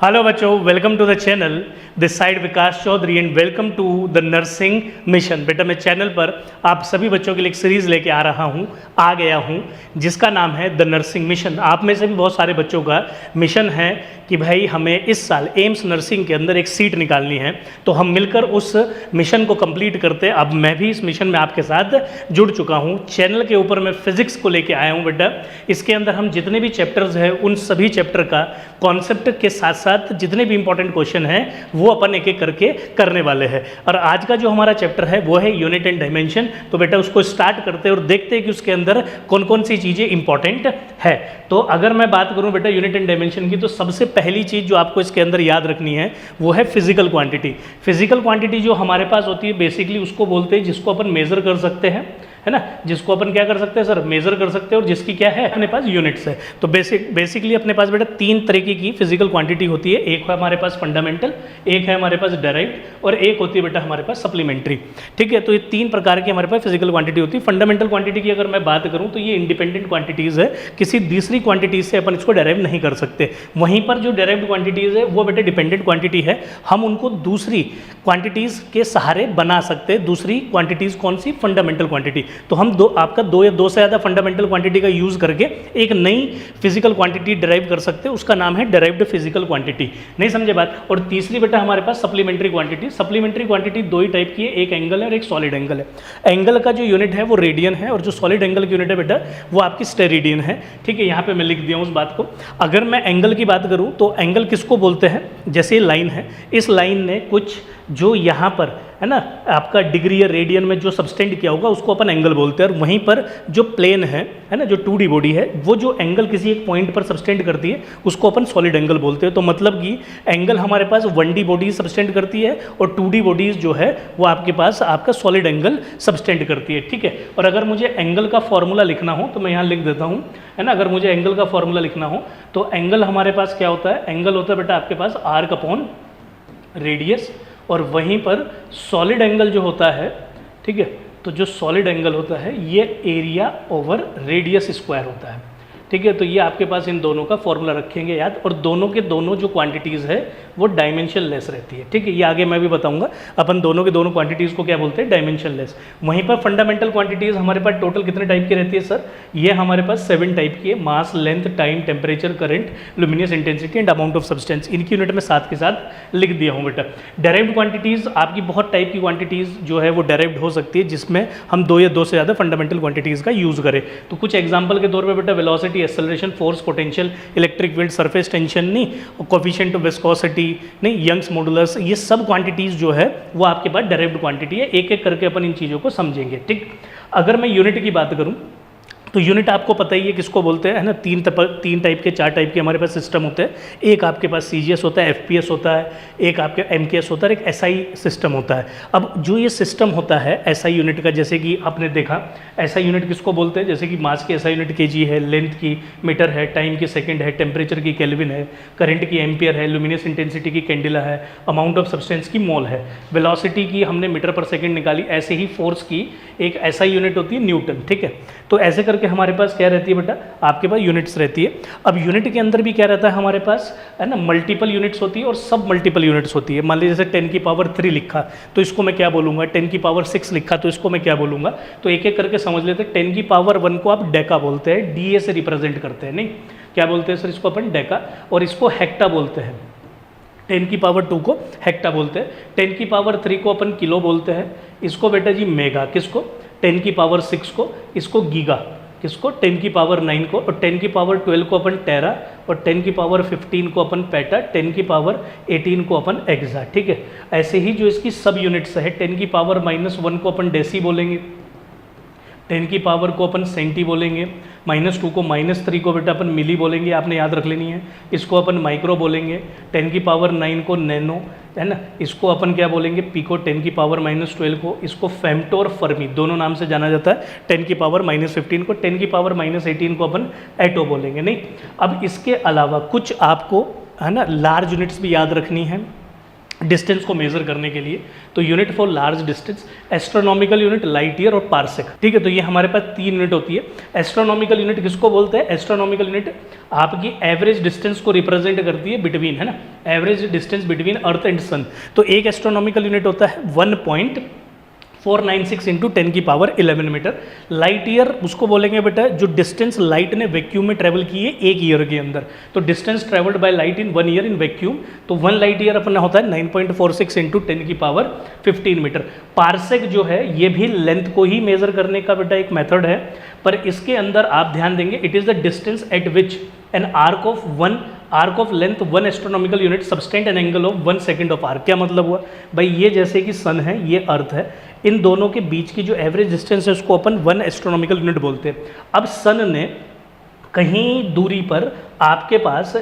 Hello बच्चों, welcome to the channel. This side Vikas Chaudhary and welcome to the nursing mission. बेटा मैं channel पर आप सभी बच्चों के लिए एक सीरीज़ लेके आ गया हूँ जिसका नाम है द नर्सिंग मिशन। आप में से भी बहुत सारे बच्चों का मिशन है कि भाई हमें इस साल एम्स नर्सिंग के अंदर एक सीट निकालनी है, तो हम मिलकर उस मिशन को कंप्लीट करते हैं। अब मैं भी इस मिशन में आपके साथ जुड़ चुका हूँ। चैनल के ऊपर मैं फिजिक्स को लेके आया हूँ बेटा। इसके अंदर हम जितने भी चैप्टर्स हैं उन सभी चैप्टर का कॉन्सेप्ट के साथ साथ जितने भी इंपॉर्टेंट क्वेश्चन हैं वो अपन एक एक करके करने वाले हैं। और आज का जो हमारा चैप्टर है वो है यूनिट एंड डायमेंशन। तो बेटा उसको स्टार्ट करते हैं और देखते हैं कि उसके अंदर कौन कौन सी चीज़ें इंपॉर्टेंट है। तो अगर मैं बात करूं बेटा यूनिट एंड डायमेंशन की, तो सबसे पहली चीज़ जो आपको इसके अंदर याद रखनी है वो है फिजिकल क्वांटिटी। फिजिकल क्वांटिटी जो हमारे पास होती है बेसिकली उसको बोलते हैं जिसको अपन मेजर कर सकते हैं, है ना, जिसको अपन क्या कर सकते हैं सर, मेजर कर सकते हैं, और जिसकी क्या है अपने पास यूनिट्स है। तो बेसिकली अपने पास बेटा तीन तरीके की फिजिकल क्वांटिटी होती है। एक है हमारे पास फंडामेंटल, एक है हमारे पास डायरेक्ट, और एक होती है बेटा हमारे पास सप्लीमेंट्री। ठीक है, तो ये तीन प्रकार की हमारे पास फिजिकल क्वांटिटी होती है। फंडामेंटल क्वांटिटी की अगर मैं बात करूं तो ये इंडिपेंडेंट क्वांटिटीज़ है, किसी दूसरी क्वांटिटीज से अपन इसको डेराइव नहीं कर सकते। वहीं पर जो डेराइव्ड क्वांटिटीज़ है वो बेटा डिपेंडेंट क्वांटिटी है, हम उनको दूसरी क्वांटिटीज़ के सहारे बना सकते हैं। दूसरी क्वांटिटीज़ कौन सी? Fundamental quantity. तो हम आपका दो या दो से ज़्यादा फंडामेंटल क्वांटिटी का यूज़ करके एक नई फिजिकल क्वांटिटी डिराइव कर सकते हैं, उसका नाम है डिराइव्ड फिजिकल क्वांटिटी। नहीं समझे बात? और तीसरी बेटा हमारे पास सप्लीमेंट्री क्वांटिटी। सप्लीमेंट्री क्वांटिटी दो ही टाइप की है, एक एंगल है और एक सॉलिड एंगल है। एंगल का जो यूनिट है वो रेडियन है, और जो सॉलिड एंगल की यूनिट है बेटा वो आपकी स्टेरेडियन है। ठीक है, यहाँ पे मैं लिख दिया हूँ उस बात को। अगर मैं एंगल की बात करूँ तो एंगल किसको बोलते हैं? जैसे लाइन है, इस लाइन ने कुछ जो यहाँ पर है ना आपका डिग्री या रेडियन में जो सबस्टेंड किया होगा उसको अपन एंगल बोलते हैं। और वहीं पर जो प्लेन है ना, जो 2D बॉडी है, वो जो एंगल किसी एक पॉइंट पर सबस्टेंड करती है उसको अपन सॉलिड एंगल बोलते हैं। तो मतलब कि एंगल हमारे पास 1D बॉडी सबस्टेंड करती है और 2D बॉडीज जो है वो आपके पास आपका सॉलिड एंगल सबस्टेंड करती है। ठीक है, और अगर मुझे एंगल का फॉर्मूला लिखना हो तो मैं यहाँ लिख देता हूँ, है ना। अगर मुझे एंगल का फॉर्मूला लिखना हो तो एंगल हमारे पास क्या होता है? एंगल होता है बेटा आपके पास आर्क अपॉन रेडियस, और वहीं पर सॉलिड एंगल जो होता है, ठीक है, तो जो सॉलिड एंगल होता है ये एरिया ओवर रेडियस स्क्वायर होता है। ठीक है, तो ये आपके पास इन दोनों का फॉर्मूला रखेंगे याद, और दोनों के दोनों जो क्वांटिटीज़ है वो डायमेंशन लेस रहती है। ठीक है, ये आगे मैं भी बताऊंगा। अपन दोनों के दोनों क्वांटिटीज़ को क्या बोलते हैं? Dimension less. वहीं पर फंडामेंटल क्वांटिटीज़ हमारे पास टोटल कितने टाइप की रहती है सर? ये हमारे पास 7 टाइप की है। Mass, length, time, temperature, current, luminous intensity and amount of substance. इनकी यूनिट में साथ के साथ लिख दिया हूँ बेटा। डायरेक्ट क्वांटिटीज़ आपकी बहुत टाइप की क्वांटिटीज़ जो है वो डायरेक्ट हो सकती है, जिसमें हम दो या दो से ज़्यादा फंडामेंटल क्वांटिटीज़ का यूज़ करें। तो कुछ एग्जाम्पल के तौर पर बेटा velocity, acceleration, force, potential, electric field, surface tension नहीं, कोएफिशिएंट ऑफ विस्कोसिटी नहीं, यंग्स मॉडुलस, ये सब क्वांटिटीज जो है वो आपके पास डायरेक्ट क्वांटिटी है। एक एक करके अपन इन चीज़ों को समझेंगे। ठीक, अगर मैं यूनिट की बात करूं तो यूनिट आपको पता ही है किसको बोलते हैं, है ना। तीन टाइप के, 4 टाइप के हमारे पास सिस्टम होते हैं। एक आपके पास CGS होता है, FPS होता है, एक आपके MKS होता है, एक SI सिस्टम होता है। अब जो ये सिस्टम होता है SI यूनिट का, जैसे कि आपने देखा SI यूनिट किसको बोलते हैं? जैसे कि मास की SI यूनिट kg है, लेंथ की मीटर है, टाइम की सेकेंड है, टेम्परेचर की केल्विन है, करंट की एम्पियर है, लुमिनियस इंटेंसिटी की कैंडिला है, अमाउंट ऑफ सब्सटेंस की मोल है, वेलोसिटी की हमने मीटर पर सेकेंड निकाली। ऐसे ही फोर्स की एक SI यूनिट होती है न्यूटन। ठीक है, तो ऐसे करके हमारे पास क्या रहती है बेटा? आपके पास यूनिट्स रहती है। अब यूनिट के अंदर भी क्या रहता है हमारे पास, है ना, मल्टीपल यूनिट्स होती है और सब मल्टीपल यूनिट्स होती है। मान लीजिए जैसे 10 की पावर 3 लिखा तो इसको मैं क्या बोलूँगा? 10 की पावर 6 लिखा तो इसको मैं क्या बोलूँगा? तो एक एक करके समझ लेते हैं। 10 की पावर 1 को आप डेका बोलते हैं, DA से रिप्रेजेंट करते हैं। नहीं, क्या बोलते हैं सर इसको? अपन डेका। और इसको हेक्टा बोलते हैं। 10 की पावर 2 को हेक्टा बोलते हैं। 10 की पावर 3 को अपन किलो बोलते हैं। इसको बेटा जी मेगा। किसको? 10 की पावर 6 को। इसको गीगा। किसको? 10 की पावर 9 को। और 10 की पावर 12 को अपन टेरा, और 10 की पावर 15 को अपन पेटा, 10 की पावर 18 को अपन एक्सा। ठीक है, ऐसे ही जो इसकी सब यूनिट्स है, 10 की पावर -1 को अपन डेसी बोलेंगे, 10 की पावर को अपन सेंटी बोलेंगे, -2 को, -3 को बेटा अपन मिली बोलेंगे, आपने याद रख लेनी है। इसको अपन माइक्रो बोलेंगे। 10 की पावर 9 को नैनो, है ना। इसको अपन क्या बोलेंगे? पिको। 10 की पावर -12 को, इसको फेम्टो और फर्मी दोनों नाम से जाना जाता है। 10 की पावर -15 को, 10 की पावर -18 को अपन एटो बोलेंगे। नहीं, अब इसके अलावा कुछ आपको, है ना, लार्ज यूनिट्स भी याद रखनी है। डिस्टेंस को मेजर करने के लिए। तो unit for large distance, astronomical unit, light year और पार्सेक। ठीक है, तो ये हमारे पास 3 यूनिट होती है। एस्ट्रोनॉमिकल यूनिट किसको बोलते हैं? एस्ट्रोनॉमिकल यूनिट आपकी एवरेज डिस्टेंस को रिप्रेजेंट करती है बिटवीन, है ना, average distance between earth and sun. तो एक एस्ट्रोनॉमिकल यूनिट होता है 1.496 इंटू 10 की पावर 11 मीटर। लाइट ईयर उसको बोलेंगे बेटा जो डिस्टेंस लाइट ने वैक्यूम में ट्रेवल की है एक ईयर के अंदर। तो distance travelled by light in 1 year in vacuum, तो 1 लाइट ईयर अपना होता है 9.46 इंटू 10 की पावर 15 मीटर। पार्सेक जो है ये भी लेंथ को ही मेजर करने का बेटा एक मेथड है, पर इसके अंदर आप ध्यान देंगे it is the distance eight which an arc of length 1 astronomical unit subtended an angle of 1 second of arc. क्या मतलब हुआ भाई, ये जैसे कि सन है, ये अर्थ है, इन दोनों के बीच की जो एवरेज डिस्टेंस है उसको अपन 1 एस्ट्रोनॉमिकल यूनिट बोलते हैं। अब सन ने कहीं दूरी पर आपके पास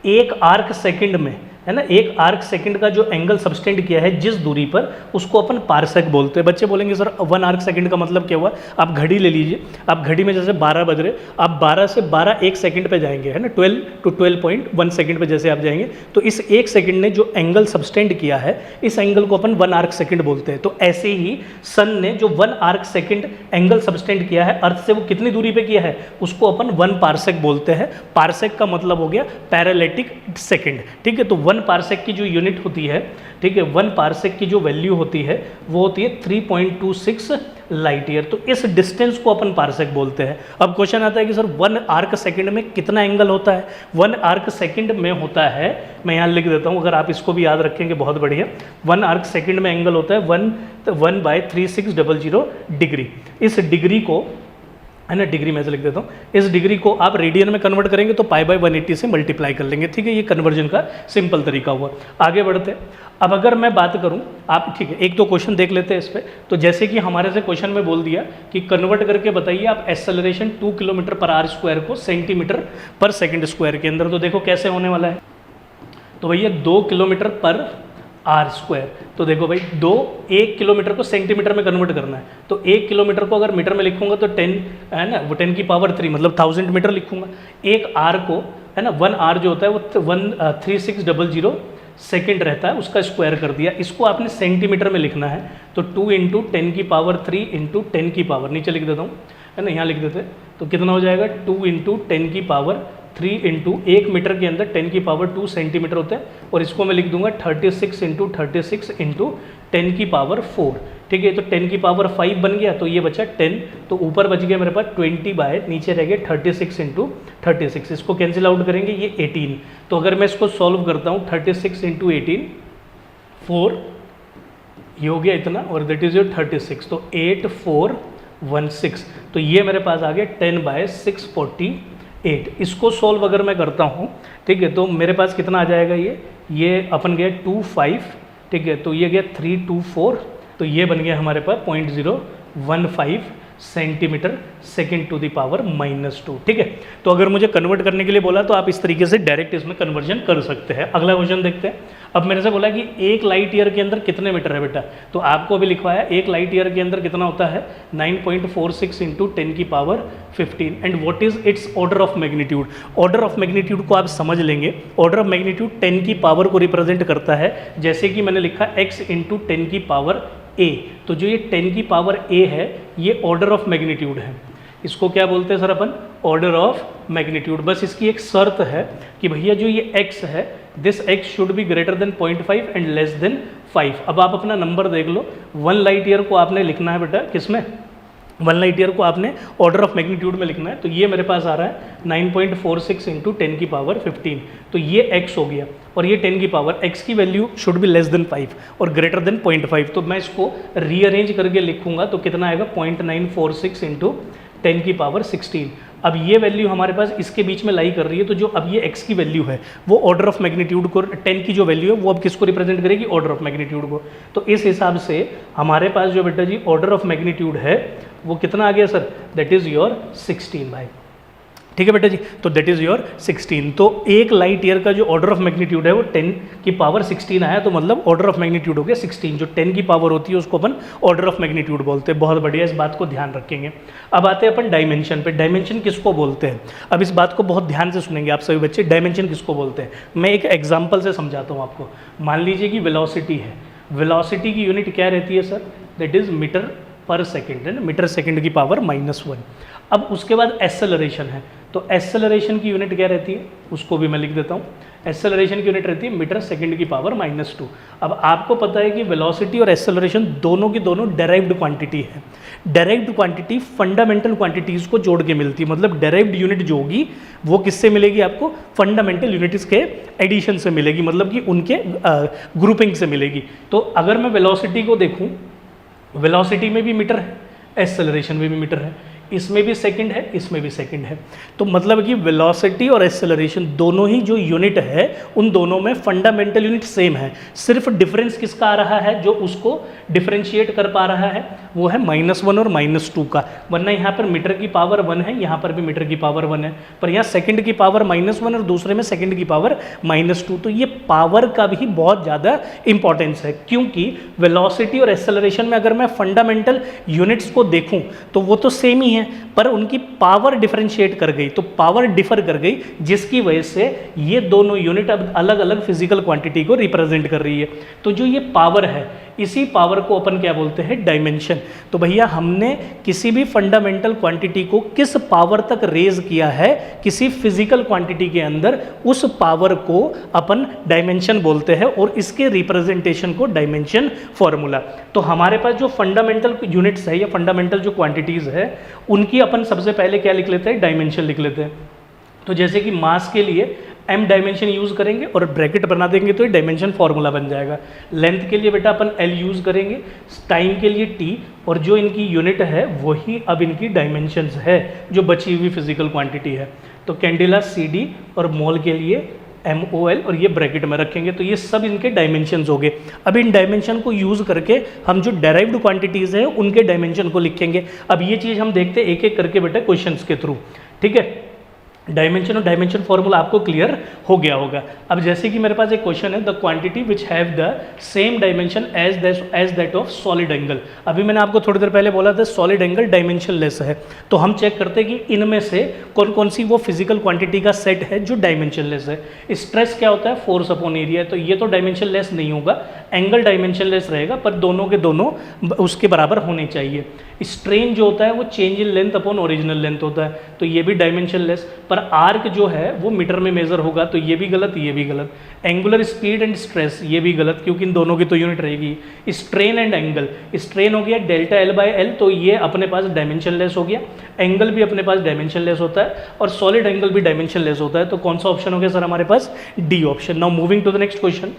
एक आर्क सेकंड में, है ना, एक आर्क सेकंड का जो एंगल सबस्टेंड किया है जिस दूरी पर, उसको अपन पार्सेक बोलते हैं। बच्चे बोलेंगे सर 1 आर्क सेकंड का मतलब क्या हुआ? आप घड़ी ले लीजिए, आप घड़ी में जैसे 12 बज रहे, आप 12 से 12 एक सेकंड पे जाएंगे, है ना, 12 to 12.1 सेकंड पे जैसे आप जाएंगे, तो इस एक सेकंड ने जो एंगल सबस्टेंड किया है, इस एंगल को अपन 1 आर्क सेकंड बोलते हैं। तो ऐसे ही सन ने जो 1 आर्क सेकंड एंगल सबस्टेंड किया है अर्थ से, वो कितनी दूरी पे किया है, उसको अपन 1 पार्सेक बोलते हैं। पार्सेक का मतलब हो गया पैरेलैटिक सेकंड। ठीक है, तो 1 पार्सेक की जो यूनिट होती है, ठीक है, 1 पार्सेक की जो वैल्यू होती है वो होती है 3.26 लाइट ईयर। तो इस डिस्टेंस को अपन पार्सेक बोलते हैं। अब क्वेश्चन आता है कि सर 1 आर्क सेकंड में कितना एंगल होता है? 1 आर्क सेकंड में होता है, मैं यहाँ लिख देता हूँ, अगर आप इसको भी याद रखेंगे बहुत बढ़िया। 1 आर्क सेकंड में एंगल होता है 1/3600 डिग्री। इस डिग्री को, है ना, डिग्री में से लिख देता हूँ, इस डिग्री को आप रेडियन में कन्वर्ट करेंगे तो π/180 से मल्टीप्लाई कर लेंगे। ठीक है, ये कन्वर्जन का सिंपल तरीका हुआ। आगे बढ़ते हैं। अब अगर मैं बात करूँ, आप ठीक है एक दो क्वेश्चन देख लेते हैं इस पर। तो जैसे कि हमारे से क्वेश्चन में बोल दिया कि कन्वर्ट करके बताइए आप एक्सेलरेशन 2 km/h² को सेंटीमीटर पर सेकेंड स्क्वायर के अंदर। तो देखो कैसे होने वाला है। तो भैया 2 km/h²। तो देखो भाई 1 किलोमीटर को सेंटीमीटर में कन्वर्ट करना है, तो 1 किलोमीटर को अगर मीटर में लिखूंगा तो 10, है ना, वो 10 की पावर 3 मतलब 1000 मीटर लिखूंगा। एक आर को, है ना, 1 आर जो होता है वो 3600 सेकेंड रहता है, उसका स्क्वायर कर दिया। इसको आपने सेंटीमीटर में लिखना है, तो 2 × 10 की पावर 3 × 10 की पावर, नीचे लिख देता हूँ, है ना, यहाँ लिख देते हैं, तो कितना हो जाएगा 2 × 10 की पावर 3 × 1 मीटर के अंदर 10 की पावर 2 सेंटीमीटर होता है, और इसको मैं लिख दूंगा 36 × 36 × 10 की पावर 4। ठीक है, तो 10 की पावर 5 बन गया, तो ये बचा 10, तो ऊपर बच गया मेरे पास 20 बाय, नीचे रह गया 36 × 36। इसको कैंसिल आउट करेंगे, ये 18। तो अगर मैं इसको सॉल्व करता हूँ 36 × 18 4, ये हो गया इतना, और दैट इज योर 36, तो 8416। तो ये मेरे पास आ गया 10/648। इसको सॉल्व अगर मैं करता हूँ, ठीक है, तो मेरे पास कितना आ जाएगा, ये अपन गया 25, ठीक है, तो ये गया 324, तो ये बन गया हमारे पास 0.015 centimetre second to the power -2। ठीक है, तो अगर मुझे कन्वर्ट करने के लिए बोला तो आप इस तरीके से डायरेक्ट इसमें कन्वर्जन कर सकते हैं। अगला क्वेश्चन देखते हैं। अब मेरे से बोला कि 1 लाइट ईयर के अंदर कितने मीटर है बेटा, तो आपको अभी लिखवाया 1 लाइट ईयर के अंदर कितना होता है 9.46 × 10 की power 15। And what is it's order of magnitude. Order of magnitude को आप समझ लेंगे। ऑर्डर ऑफ मैग्नीट्यूड 10 की पावर को रिप्रेजेंट करता है, जैसे कि मैंने लिखा x × 10 की पावर a। तो जो ये 10 की पावर a है ये ऑर्डर ऑफ मैग्नीट्यूड है। इसको क्या बोलते हैं sir upon, order of magnitude. बस इसकी एक शर्त है कि भैया जो ये x है, this x should be greater than 0.5 and less than 5। अब आप अपना नंबर देख लो, 1 लाइट ईयर को आपने लिखना है बेटा किसमें, 1 लाइट ईयर को आपने ऑर्डर ऑफ मैग्नीट्यूड में लिखना है। तो ये मेरे पास आ रहा है 9.46 × 10 की पावर 15। तो ये x हो गया, और ये 10 की पावर, x की value should be less than 5 और ग्रेटर देन 0.5। तो मैं इसको रीअरेंज करके लिखूंगा तो कितना आएगा 0.946 × 10 की पावर 16। अब ये वैल्यू हमारे पास इसके बीच में लाई कर रही है, तो जो अब ये x की वैल्यू है वो ऑर्डर ऑफ मैग्नीट्यूड को, 10 की जो वैल्यू है वो अब किसको रिप्रेजेंट करेगी, ऑर्डर ऑफ मैग्नीट्यूड को। तो इस हिसाब से हमारे पास जो बेटा जी ऑर्डर ऑफ मैग्नीट्यूड है वो कितना आ गया सर, दैट इज योर 16 भाई। ठीक है बेटा जी। तो दैट इज़ योर 16। तो एक लाइट ईयर का जो ऑर्डर ऑफ मैग्नीट्यूड है वो 10 की पावर 16 आया, तो मतलब ऑर्डर ऑफ मैग्नीट्यूड हो गया 16। जो 10 की पावर होती है उसको अपन ऑर्डर ऑफ मैग्नीट्यूड बोलते हैं। बहुत बढ़िया, इस बात को ध्यान रखेंगे। अब आते हैं अपन डायमेंशन पे। डायमेंशन किसको बोलते हैं? अब इस बात को बहुत ध्यान से सुनेंगे आप सभी बच्चे। डायमेंशन किसको बोलते हैं मैं एक एग्जाम्पल से समझाता हूँ आपको। मान लीजिए कि वेलोसिटी है, वेलोसिटी की यूनिट क्या रहती है सर? दैट इज़ मीटर पर सेकेंड, है ना, मीटर सेकेंड की पावर -1। अब उसके बाद एक्सेलरेशन है, तो एक्सेलरेशन की यूनिट क्या रहती है उसको भी मैं लिख देता हूँ। एक्सेलरेशन की यूनिट रहती है मीटर सेकंड की पावर -2। अब आपको पता है कि वेलोसिटी और एक्सेलरेशन दोनों की दोनों डेराइव्ड क्वांटिटी है। डेराइव्ड क्वांटिटी फंडामेंटल क्वांटिटीज़ को जोड़ के मिलती है, मतलब डेराइव्ड यूनिट जो होगी वो किससे मिलेगी आपको? फंडामेंटल यूनिट्स के एडिशन से मिलेगी, मतलब कि उनके ग्रुपिंग से मिलेगी। तो अगर मैं वेलोसिटी को देखूँ, वेलोसिटी में भी मीटर है, एक्सेलरेशन में भी मीटर है, इसमें भी सेकंड है, इसमें भी सेकंड है। तो मतलब कि वेलोसिटी और एक्सेलरेशन दोनों ही जो यूनिट है उन दोनों में फंडामेंटल यूनिट सेम है। सिर्फ डिफरेंस किसका आ रहा है? जो उसको डिफरेंशिएट कर पा रहा है वो है -1 और -2 का। वरना यहाँ पर मीटर की पावर 1 है, यहाँ पर भी मीटर की पावर 1 है, पर यहाँ सेकंड की पावर -1 और दूसरे में सेकंड की पावर -2। तो ये पावर का भी बहुत ज़्यादा इंपॉर्टेंस है, क्योंकि वेलोसिटी और एक्सेलरेशन में अगर मैं फंडामेंटल यूनिट्स को देखूँ तो वो तो सेम ही है, पर उनकी पावर डिफरेंशिएट कर गई, तो पावर डिफर कर गई, जिसकी वजह से ये दोनों यूनिट अब अलग अलग फिजिकल क्वांटिटी को रिप्रेजेंट कर रही है। तो जो ये पावर है, इसी पावर को अपन क्या बोलते हैं? डायमेंशन। तो भैया हमने किसी भी फंडामेंटल क्वांटिटी को किस पावर तक रेज किया है किसी फिजिकल क्वांटिटी के अंदर, उस पावर को अपन डायमेंशन बोलते हैं, और इसके रिप्रेजेंटेशन को डायमेंशन फॉर्मूला। तो हमारे पास जो फंडामेंटल यूनिट्स है या फंडामेंटल जो क्वांटिटीज है उनकी अपन सबसे पहले क्या लिख लेते हैं? डायमेंशन लिख लेते हैं। तो जैसे कि मास के लिए m डायमेंशन यूज़ करेंगे और ब्रैकेट बना देंगे तो ये डायमेंशन फॉर्मूला बन जाएगा। लेंथ के लिए बेटा अपन l यूज़ करेंगे, टाइम के लिए t, और जो इनकी यूनिट है वही अब इनकी डायमेंशंस है जो बची हुई फिजिकल क्वांटिटी है। तो कैंडेला cd और मोल के लिए MOL और ये ब्रैकेट में रखेंगे, तो ये सब इनके डायमेंशंस हो गए। अब इन डायमेंशन को यूज़ करके हम जो डेराइव्ड क्वांटिटीज़ हैं उनके डायमेंशन को लिखेंगे। अब ये चीज़ हम देखते हैं एक एक करके बेटा क्वेश्चंस के थ्रू, ठीक है। डायमेंशन और डायमेंशन फॉर्मूला आपको क्लियर हो गया होगा। अब जैसे कि मेरे पास एक क्वेश्चन है, the quantity which have the same dimension as that of solid angle. अभी मैंने आपको थोड़ी देर पहले बोला था सॉलिड एंगल डायमेंशन लेस है, तो हम चेक करते हैं कि इनमें से कौन कौन सी वो फिजिकल क्वांटिटी का सेट है जो डायमेंशन लेस है। स्ट्रेस क्या होता है? फोर्स अपॉन एरिया, तो ये तो डायमेंशन लेस नहीं होगा, एंगल डायमेंशन लेस रहेगा, पर दोनों के दोनों उसके बराबर होने चाहिए। स्ट्रेन जो होता है वो change in length upon original length होता है, तो ये भी डायमेंशन लेस। पर आर्क जो है वो मीटर में मेजर होगा, तो ये भी गलत, ये भी गलत। एंगुलर स्पीड एंड स्ट्रेस, ये भी गलत, क्योंकि इन दोनों की तो यूनिट रहेगी। स्ट्रेन एंड एंगल, स्ट्रेन हो गया डेल्टा L/L, तो ये अपने पास डायमेंशन लेस हो गया। एंगल भी अपने पास डायमेंशन लेस होता है, और सॉलिड एंगल भी डायमेंशन लेस होता है। तो कौन सा ऑप्शन हो गया सर हमारे पास? D option. Now moving to the next question.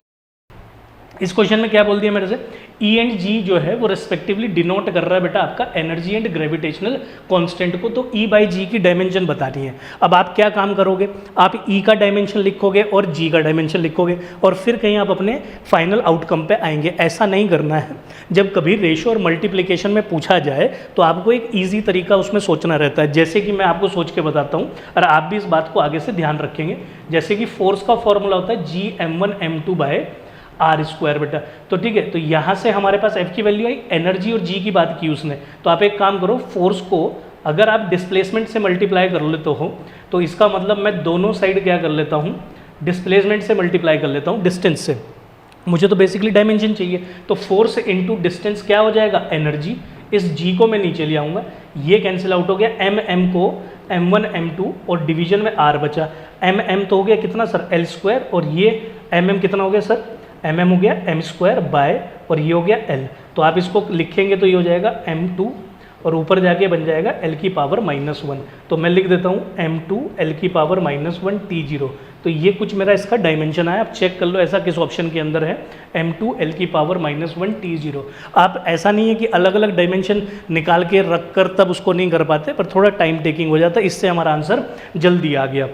इस क्वेश्चन में क्या बोल दिया मेरे से? E एंड G जो है वो रेस्पेक्टिवली डिनोट कर रहा है बेटा आपका एनर्जी एंड ग्रेविटेशनल कांस्टेंट को, तो E/G की डायमेंशन बतानी है। अब आप क्या काम करोगे? आप E का डायमेंशन लिखोगे और G का डायमेंशन लिखोगे, और फिर कहीं आप अपने फाइनल आउटकम पे आएंगे। ऐसा नहीं करना है। जब कभी रेशियो और मल्टीप्लिकेशन में पूछा जाए तो आपको एक ईजी तरीका उसमें सोचना रहता है, जैसे कि मैं आपको सोच के बताता हूँ, और आप भी इस बात को आगे से ध्यान रखेंगे। जैसे कि फोर्स का फॉर्मूला होता है Gm1m2/r² बेटा, तो ठीक है। तो यहाँ से हमारे पास F की वैल्यू आई, एनर्जी और G की बात की उसने, तो आप एक काम करो, फोर्स को अगर आप डिस्प्लेसमेंट से मल्टीप्लाई कर लेते हो तो इसका मतलब मैं दोनों साइड क्या कर लेता हूँ? डिस्प्लेसमेंट से मल्टीप्लाई कर लेता हूँ डिस्टेंस से। मुझे तो बेसिकली डायमेंशन चाहिए, तो फोर्स इंटू डिस्टेंस क्या हो जाएगा? एनर्जी। इस G को मैं नीचे ले आऊँगा, ये कैंसिल आउट हो गया। M को M1 M2 और डिवीजन में R बचा। M तो हो गया कितना सर? L², और ये MM कितना हो गया सर? MM हो गया M² बाय, और ये हो गया L। तो आप इसको लिखेंगे तो ये हो जाएगा M2, और ऊपर जाके बन जाएगा L की पावर -1। तो मैं लिख देता हूँ M2 L की पावर -1 T0। तो ये कुछ मेरा इसका डायमेंशन आया। आप चेक कर लो ऐसा किस ऑप्शन के अंदर है, M2 L की पावर -1 T0। आप ऐसा नहीं है कि अलग अलग डायमेंशन निकाल के रख कर तब उसको नहीं कर पाते, पर थोड़ा टाइम टेकिंग हो जाता है, इससे हमारा आंसर जल्दी आ गया।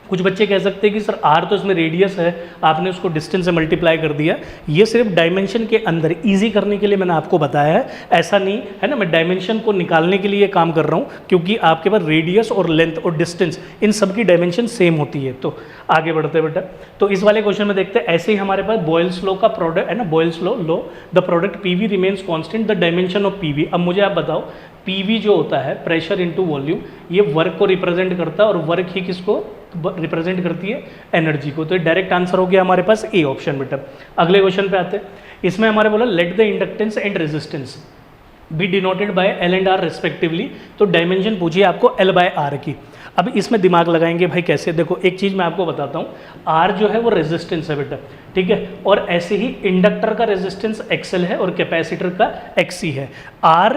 कुछ बच्चे कह सकते हैं कि सर आर तो इसमें रेडियस है, आपने उसको डिस्टेंस से मल्टीप्लाई कर दिया। ये सिर्फ डायमेंशन के अंदर इजी करने के लिए मैंने आपको बताया है, ऐसा नहीं है ना, मैं डायमेंशन को निकालने के लिए काम कर रहा हूँ, क्योंकि आपके पास रेडियस और लेंथ और डिस्टेंस इन सब की डायमेंशन सेम होती है। तो आगे बढ़ते बेटा, तो इस वाले क्वेश्चन में देखते हैं, ऐसे ही हमारे पास बॉयल्स लॉ का प्रोडक्ट है ना, Boyle's law the product PV remains constant the dimension of PV. अब मुझे आप बताओ, पीवी जो होता है प्रेशर इनटू वॉल्यूम, ये वर्क को रिप्रेजेंट करता है और वर्क ही किसको रिप्रेजेंट करती है, एनर्जी को। तो डायरेक्ट आंसर हो गया हमारे पास ए ऑप्शन बेटा। अगले क्वेश्चन पे आते हैं, इसमें हमारे बोला let the inductance and resistance be denoted by L and R respectively. तो डायमेंशन पूछिए आपको एल बाय आर की। अब इसमें दिमाग लगाएंगे भाई कैसे, देखो एक चीज़ मैं आपको बताता हूँ, आर जो है वो रेजिस्टेंस है बेटा, ठीक है, और ऐसे ही इंडक्टर का रेजिस्टेंस एक्सएल है और कैपेसिटर का एक्सी है। आर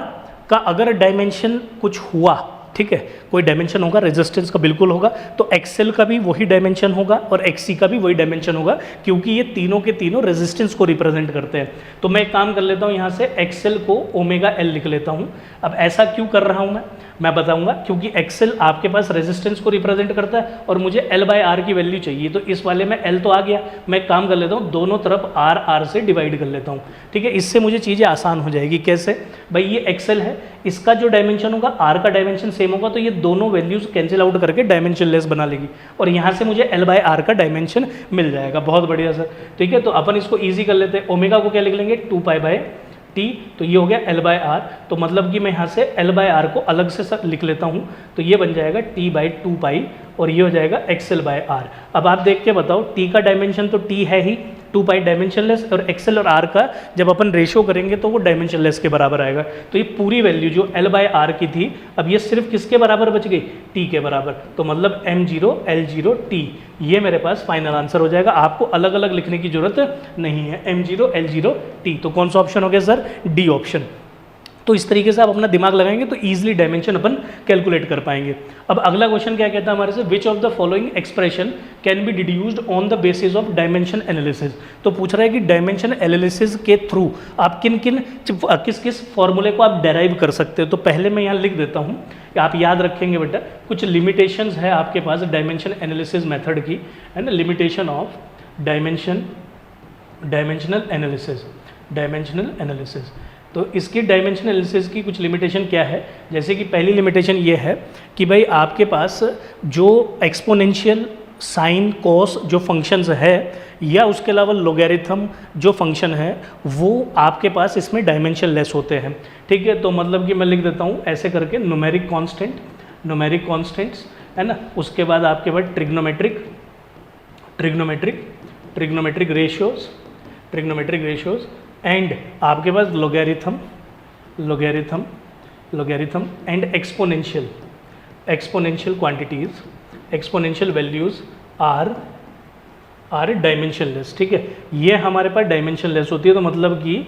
का अगर डायमेंशन कुछ हुआ, ठीक है, कोई डायमेंशन होगा, रेजिस्टेंस का बिल्कुल होगा, तो एक्सएल का भी वही डायमेंशन होगा और एक्सी का भी वही डायमेंशन होगा, क्योंकि ये तीनों के तीनों रेजिस्टेंस को रिप्रेजेंट करते हैं। तो मैं एक काम कर लेता हूँ, यहाँ से एक्सएल को ओमेगा एल लिख लेता हूँ। अब ऐसा क्यों कर रहा हूँ मैं बताऊंगा, क्योंकि एक्सएल आपके पास रेजिस्टेंस को रिप्रेजेंट करता है और मुझे एल बाय आर की वैल्यू चाहिए। तो इस वाले में एल तो आ गया, मैं एक काम कर लेता हूँ, दोनों तरफ आर आर से डिवाइड कर लेता हूँ, ठीक है, इससे मुझे चीज़ें आसान हो जाएगी। कैसे भाई, ये एक्सएल है, इसका जो डायमेंशन होगा आर का डायमेंशन सेम होगा, तो ये दोनों वैल्यूज कैंसिल आउट करके डायमेंशन लेस बना लेगी और यहाँ से मुझे एल बाय आर का डायमेंशन मिल जाएगा। बहुत बढ़िया सर, ठीक है, तो अपन इसको ईजी कर लेते हैं। ओमेगा को क्या लिख लेंगे, 2 पाई बाय टी, तो ये हो गया एल बाय आर। तो मतलब कि मैं यहाँ से एल बाय आर को अलग से लिख लेता हूँ, तो ये बन जाएगा टी बाई 2 पाई और ये हो जाएगा एक्सएल बाय आर। अब आप देख के बताओ, टी का डायमेंशन तो टी है ही, 2 पाई डायमेंशनलेस, और एक्सएल और आर का जब अपन रेशियो करेंगे तो वो डायमेंशनलेस के बराबर आएगा। तो ये पूरी वैल्यू जो एल बाय आर की थी, अब ये सिर्फ किसके बराबर बच गई, टी के बराबर। तो मतलब m0 L0 T, ये मेरे पास फाइनल आंसर हो जाएगा। आपको अलग अलग लिखने की जरूरत नहीं है, m0 L0 T। तो कौन सा ऑप्शन हो गया सर, डी ऑप्शन। तो इस तरीके से आप अपना दिमाग लगाएंगे तो ईजिली डायमेंशन अपन कैलकुलेट कर पाएंगे। अब अगला क्वेश्चन क्या कहता है हमारे से, which of the following expression can be deduced on the basis of dimension analysis. तो पूछ रहा है कि डायमेंशन एनालिसिस के थ्रू आप किस किस फॉर्मूले को आप डेराइव कर सकते हो। तो पहले मैं यहाँ लिख देता हूँ, आप याद रखेंगे बेटा, कुछ लिमिटेशंस है आपके पास डायमेंशन एनालिसिस मेथड की, है ना, लिमिटेशन ऑफ डायमेंशनल एनालिसिस। तो इसकी डायमेंशनल एनालिसिस की कुछ लिमिटेशन क्या है, जैसे कि पहली लिमिटेशन ये है कि भाई आपके पास जो एक्सपोनेंशियल साइन कॉस जो फंक्शंस है, या उसके अलावा लोगैरिथम जो फंक्शन है, वो आपके पास इसमें डायमेंशन लेस होते हैं, ठीक है। तो मतलब कि मैं लिख देता हूँ ऐसे करके, न्यूमेरिक कॉन्स्टेंट्स, है ना, उसके बाद आपके पास ट्रिग्नोमेट्रिक रेशियोज एंड आपके पास logarithm and exponential quantities, exponential values are dimensionless, ठीक है। ये हमारे पास डायमेंशनलेस होती है। तो मतलब कि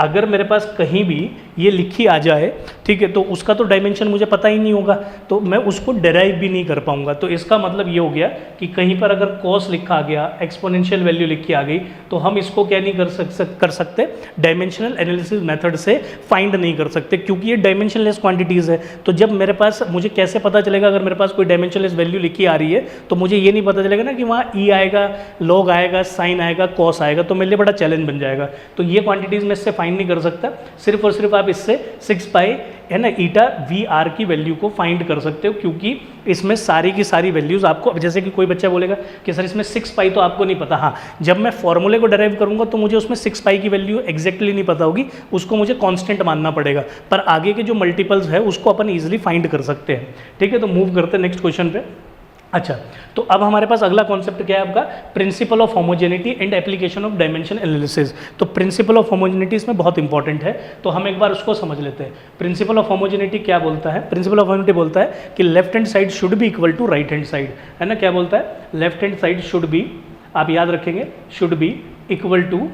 अगर मेरे पास कहीं भी ये लिखी आ जाए, ठीक है, तो उसका तो डायमेंशन मुझे पता ही नहीं होगा, तो मैं उसको डेराइव भी नहीं कर पाऊंगा। तो इसका मतलब ये हो गया कि कहीं पर अगर कॉस लिखा आ गया, एक्सपोनेंशियल वैल्यू लिखी आ गई, तो हम इसको क्या नहीं कर सकते, डायमेंशनल एनालिसिस मेथड से फाइंड नहीं कर सकते, क्योंकि ये डायमेंशनलेस क्वांटिटीज़ है। तो जब मेरे पास, मुझे कैसे पता चलेगा अगर मेरे पास कोई डायमेंशनलेस वैल्यू लिखी आ रही है, तो मुझे ये नहीं पता चलेगा ना कि वहाँ ई आएगा, लॉग आएगा, साइन आएगा, कॉस आएगा, तो मेरे लिए बड़ा चैलेंज बन जाएगा। तो ये क्वांटिटीज़ में इससे नहीं कर सकता, सिर्फ और सिर्फ आप इससे 6 पाई, है ना, ईटा वी आर की वैल्यू को फाइंड कर सकते हो, क्योंकि इसमें सारी की सारी वैल्यूज आपको, जैसे कि कोई बच्चा बोलेगा कि सर इसमें 6 पाई तो आपको नहीं पता, हाँ, जब मैं फॉर्मूले को डेराइव करूंगा तो मुझे उसमें 6 पाई की वैल्यू एग्जैक्टली नहीं पता होगी, उसको मुझे कांस्टेंट मानना पड़ेगा, पर आगे के जो मल्टीपल्स है उसको अपन ईजिली फाइंड कर सकते हैं, ठीक है। तो मूव करते हैं नेक्स्ट क्वेश्चन पे। अच्छा, तो अब हमारे पास अगला कॉन्सेप्ट क्या है आपका, principal of homogeneity and application of dimension analysis. तो प्रिंसिपल ऑफ होमोजेनिटी इसमें बहुत इंपॉर्टेंट है, तो हम एक बार उसको समझ लेते हैं। प्रिंसिपल ऑफ होमोजेनिटी क्या बोलता है, प्रिंसिपल ऑफ होमोजेनिटी बोलता है कि left hand side should be equal to right hand side, है ना। क्या बोलता है, left hand side should be, आप याद रखेंगे, should be equal to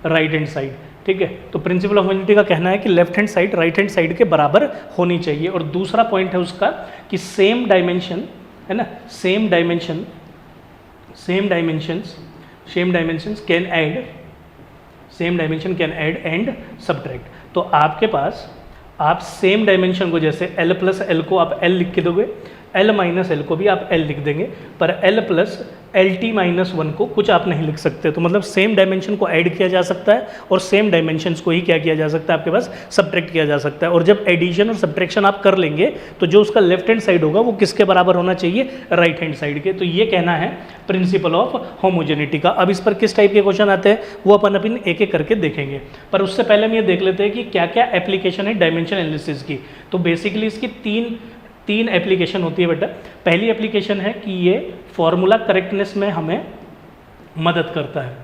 right hand side, ठीक है। तो प्रिंसिपल ऑफ होमोजेनिटी का कहना है कि left hand side right hand side के बराबर होनी चाहिए। और दूसरा पॉइंट है उसका कि सेम डायमेंशन, है ना, same dimensions can add and subtract. तो आपके पास आप सेम डायमेंशन को, जैसे L प्लस L को आप L लिख के दोगे, L माइनस एल को भी आप L लिख देंगे, पर L plus L T minus one को कुछ आप नहीं लिख सकते। तो मतलब सेम डायमेंशन को ऐड किया जा सकता है और सेम डायमेंशंस को ही क्या किया जा सकता है, आपके पास सब्ट्रैक्ट किया जा सकता है। और जब एडिशन और सब्ट्रैक्शन आप कर लेंगे तो जो उसका लेफ्ट हैंड साइड होगा वो किसके बराबर होना चाहिए, राइट हैंड साइड के। तो ये कहना है प्रिंसिपल ऑफ होमोजेनिटी का। अब इस पर किस टाइप के क्वेश्चन आते हैं वो अपन एक एक करके देखेंगे, पर उससे पहले हम ये देख लेते हैं कि क्या क्या एप्लीकेशन है डायमेंशन एनालिसिस की। तो बेसिकली इसकी तीन एप्लीकेशन होती है बेटा। पहली एप्लीकेशन है कि ये फॉर्मूला करेक्टनेस में हमें मदद करता है,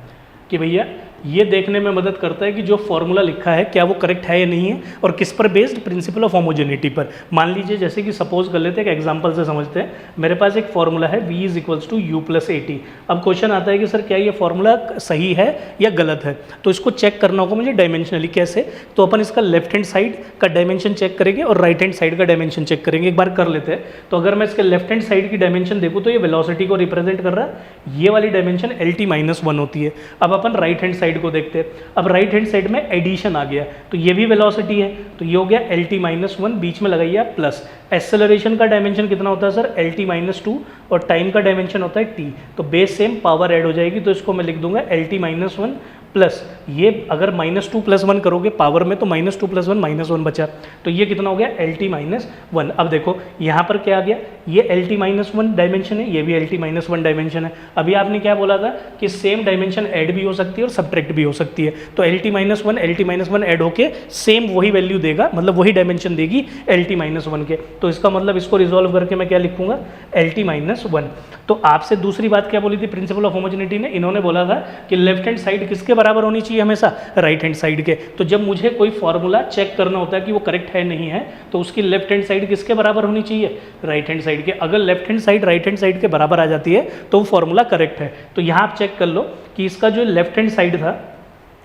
कि भैया ये देखने में मदद करता है कि जो फॉर्मूला लिखा है क्या वो करेक्ट है या नहीं है, और किस पर बेस्ड, प्रिंसिपल ऑफ होमोजेनिटी पर। मान लीजिए जैसे कि सपोज कर लेते हैं, एक एग्जांपल से समझते हैं। मेरे पास एक फॉर्मूला है v is equals to u plus a t. अब क्वेश्चन आता है कि सर क्या ये फॉर्मूला सही है या गलत है, तो इसको चेक करना होगा मुझे डायमेंशनली। कैसे, तो अपन इसका लेफ्ट हैंड साइड का डायमेंशन चेक करेंगे और राइट हैंड साइड का डायमेंशन चेक करेंगे। एक बार कर लेते हैं। तो अगर मैं इसके लेफ्ट हैंड साइड की डायमेंशन देखूँ तो ये वेलोसिटी को रिप्रेजेंट कर रहा है, ये वाली dimension L T minus one होती है। अब अपन राइट हैंड साइड को देखते हैं। अब राइट हैंड साइड में एडिशन आ गया, तो ये भी वेलोसिटी है, तो ये हो गया एल टी माइनस वन, बीच में लगाइए आप प्लस। एक्सेलरेशन का डायमेंशन कितना होता है sir, L T minus two, और टाइम का डायमेंशन होता है टी। तो बेस सेम, पावर ऐड हो जाएगी, तो इसको मैं लिख दूंगा L T minus one plus, ये अगर माइनस टू प्लस वन करोगे पावर में तो minus two plus one minus one बचा, तो ये कितना हो गया एल टी माइनस वन। अब देखो यहाँ पर क्या आ गया, ये L T minus one dimension है, ये भी L T minus one dimension है। अभी आपने क्या बोला था कि सेम डायमेंशन ऐड भी हो सकती है और सब्ट्रैक्ट भी हो सकती है। तो L T minus one add होके सेम वही वैल्यू देगा, मतलब वही डायमेंशन देगी एल टी माइनस वन के। तो इसका मतलब इसको रिजॉल्व करके मैं क्या लिखूंगा, एल टी माइनस वन। तो आपसे दूसरी बात क्या बोली थी प्रिंसिपल ऑफ होमोजेनिटी ने, इन्होंने बोला था कि लेफ्ट हैंड साइड किसके बराबर होनी चाहिए हमेशा, राइट हैंड साइड के। तो जब मुझे कोई फॉर्मूला चेक करना होता है कि वो करेक्ट है नहीं है, तो उसकी लेफ्ट हैंड साइड किसके बराबर होनी चाहिए, राइट हैंड साइड के। अगर left hand side right hand side के बराबर आ जाती है तो वो फॉर्मूला करेक्ट है। तो यहाँ आप चेक कर लो कि इसका जो लेफ्ट हैंड साइड था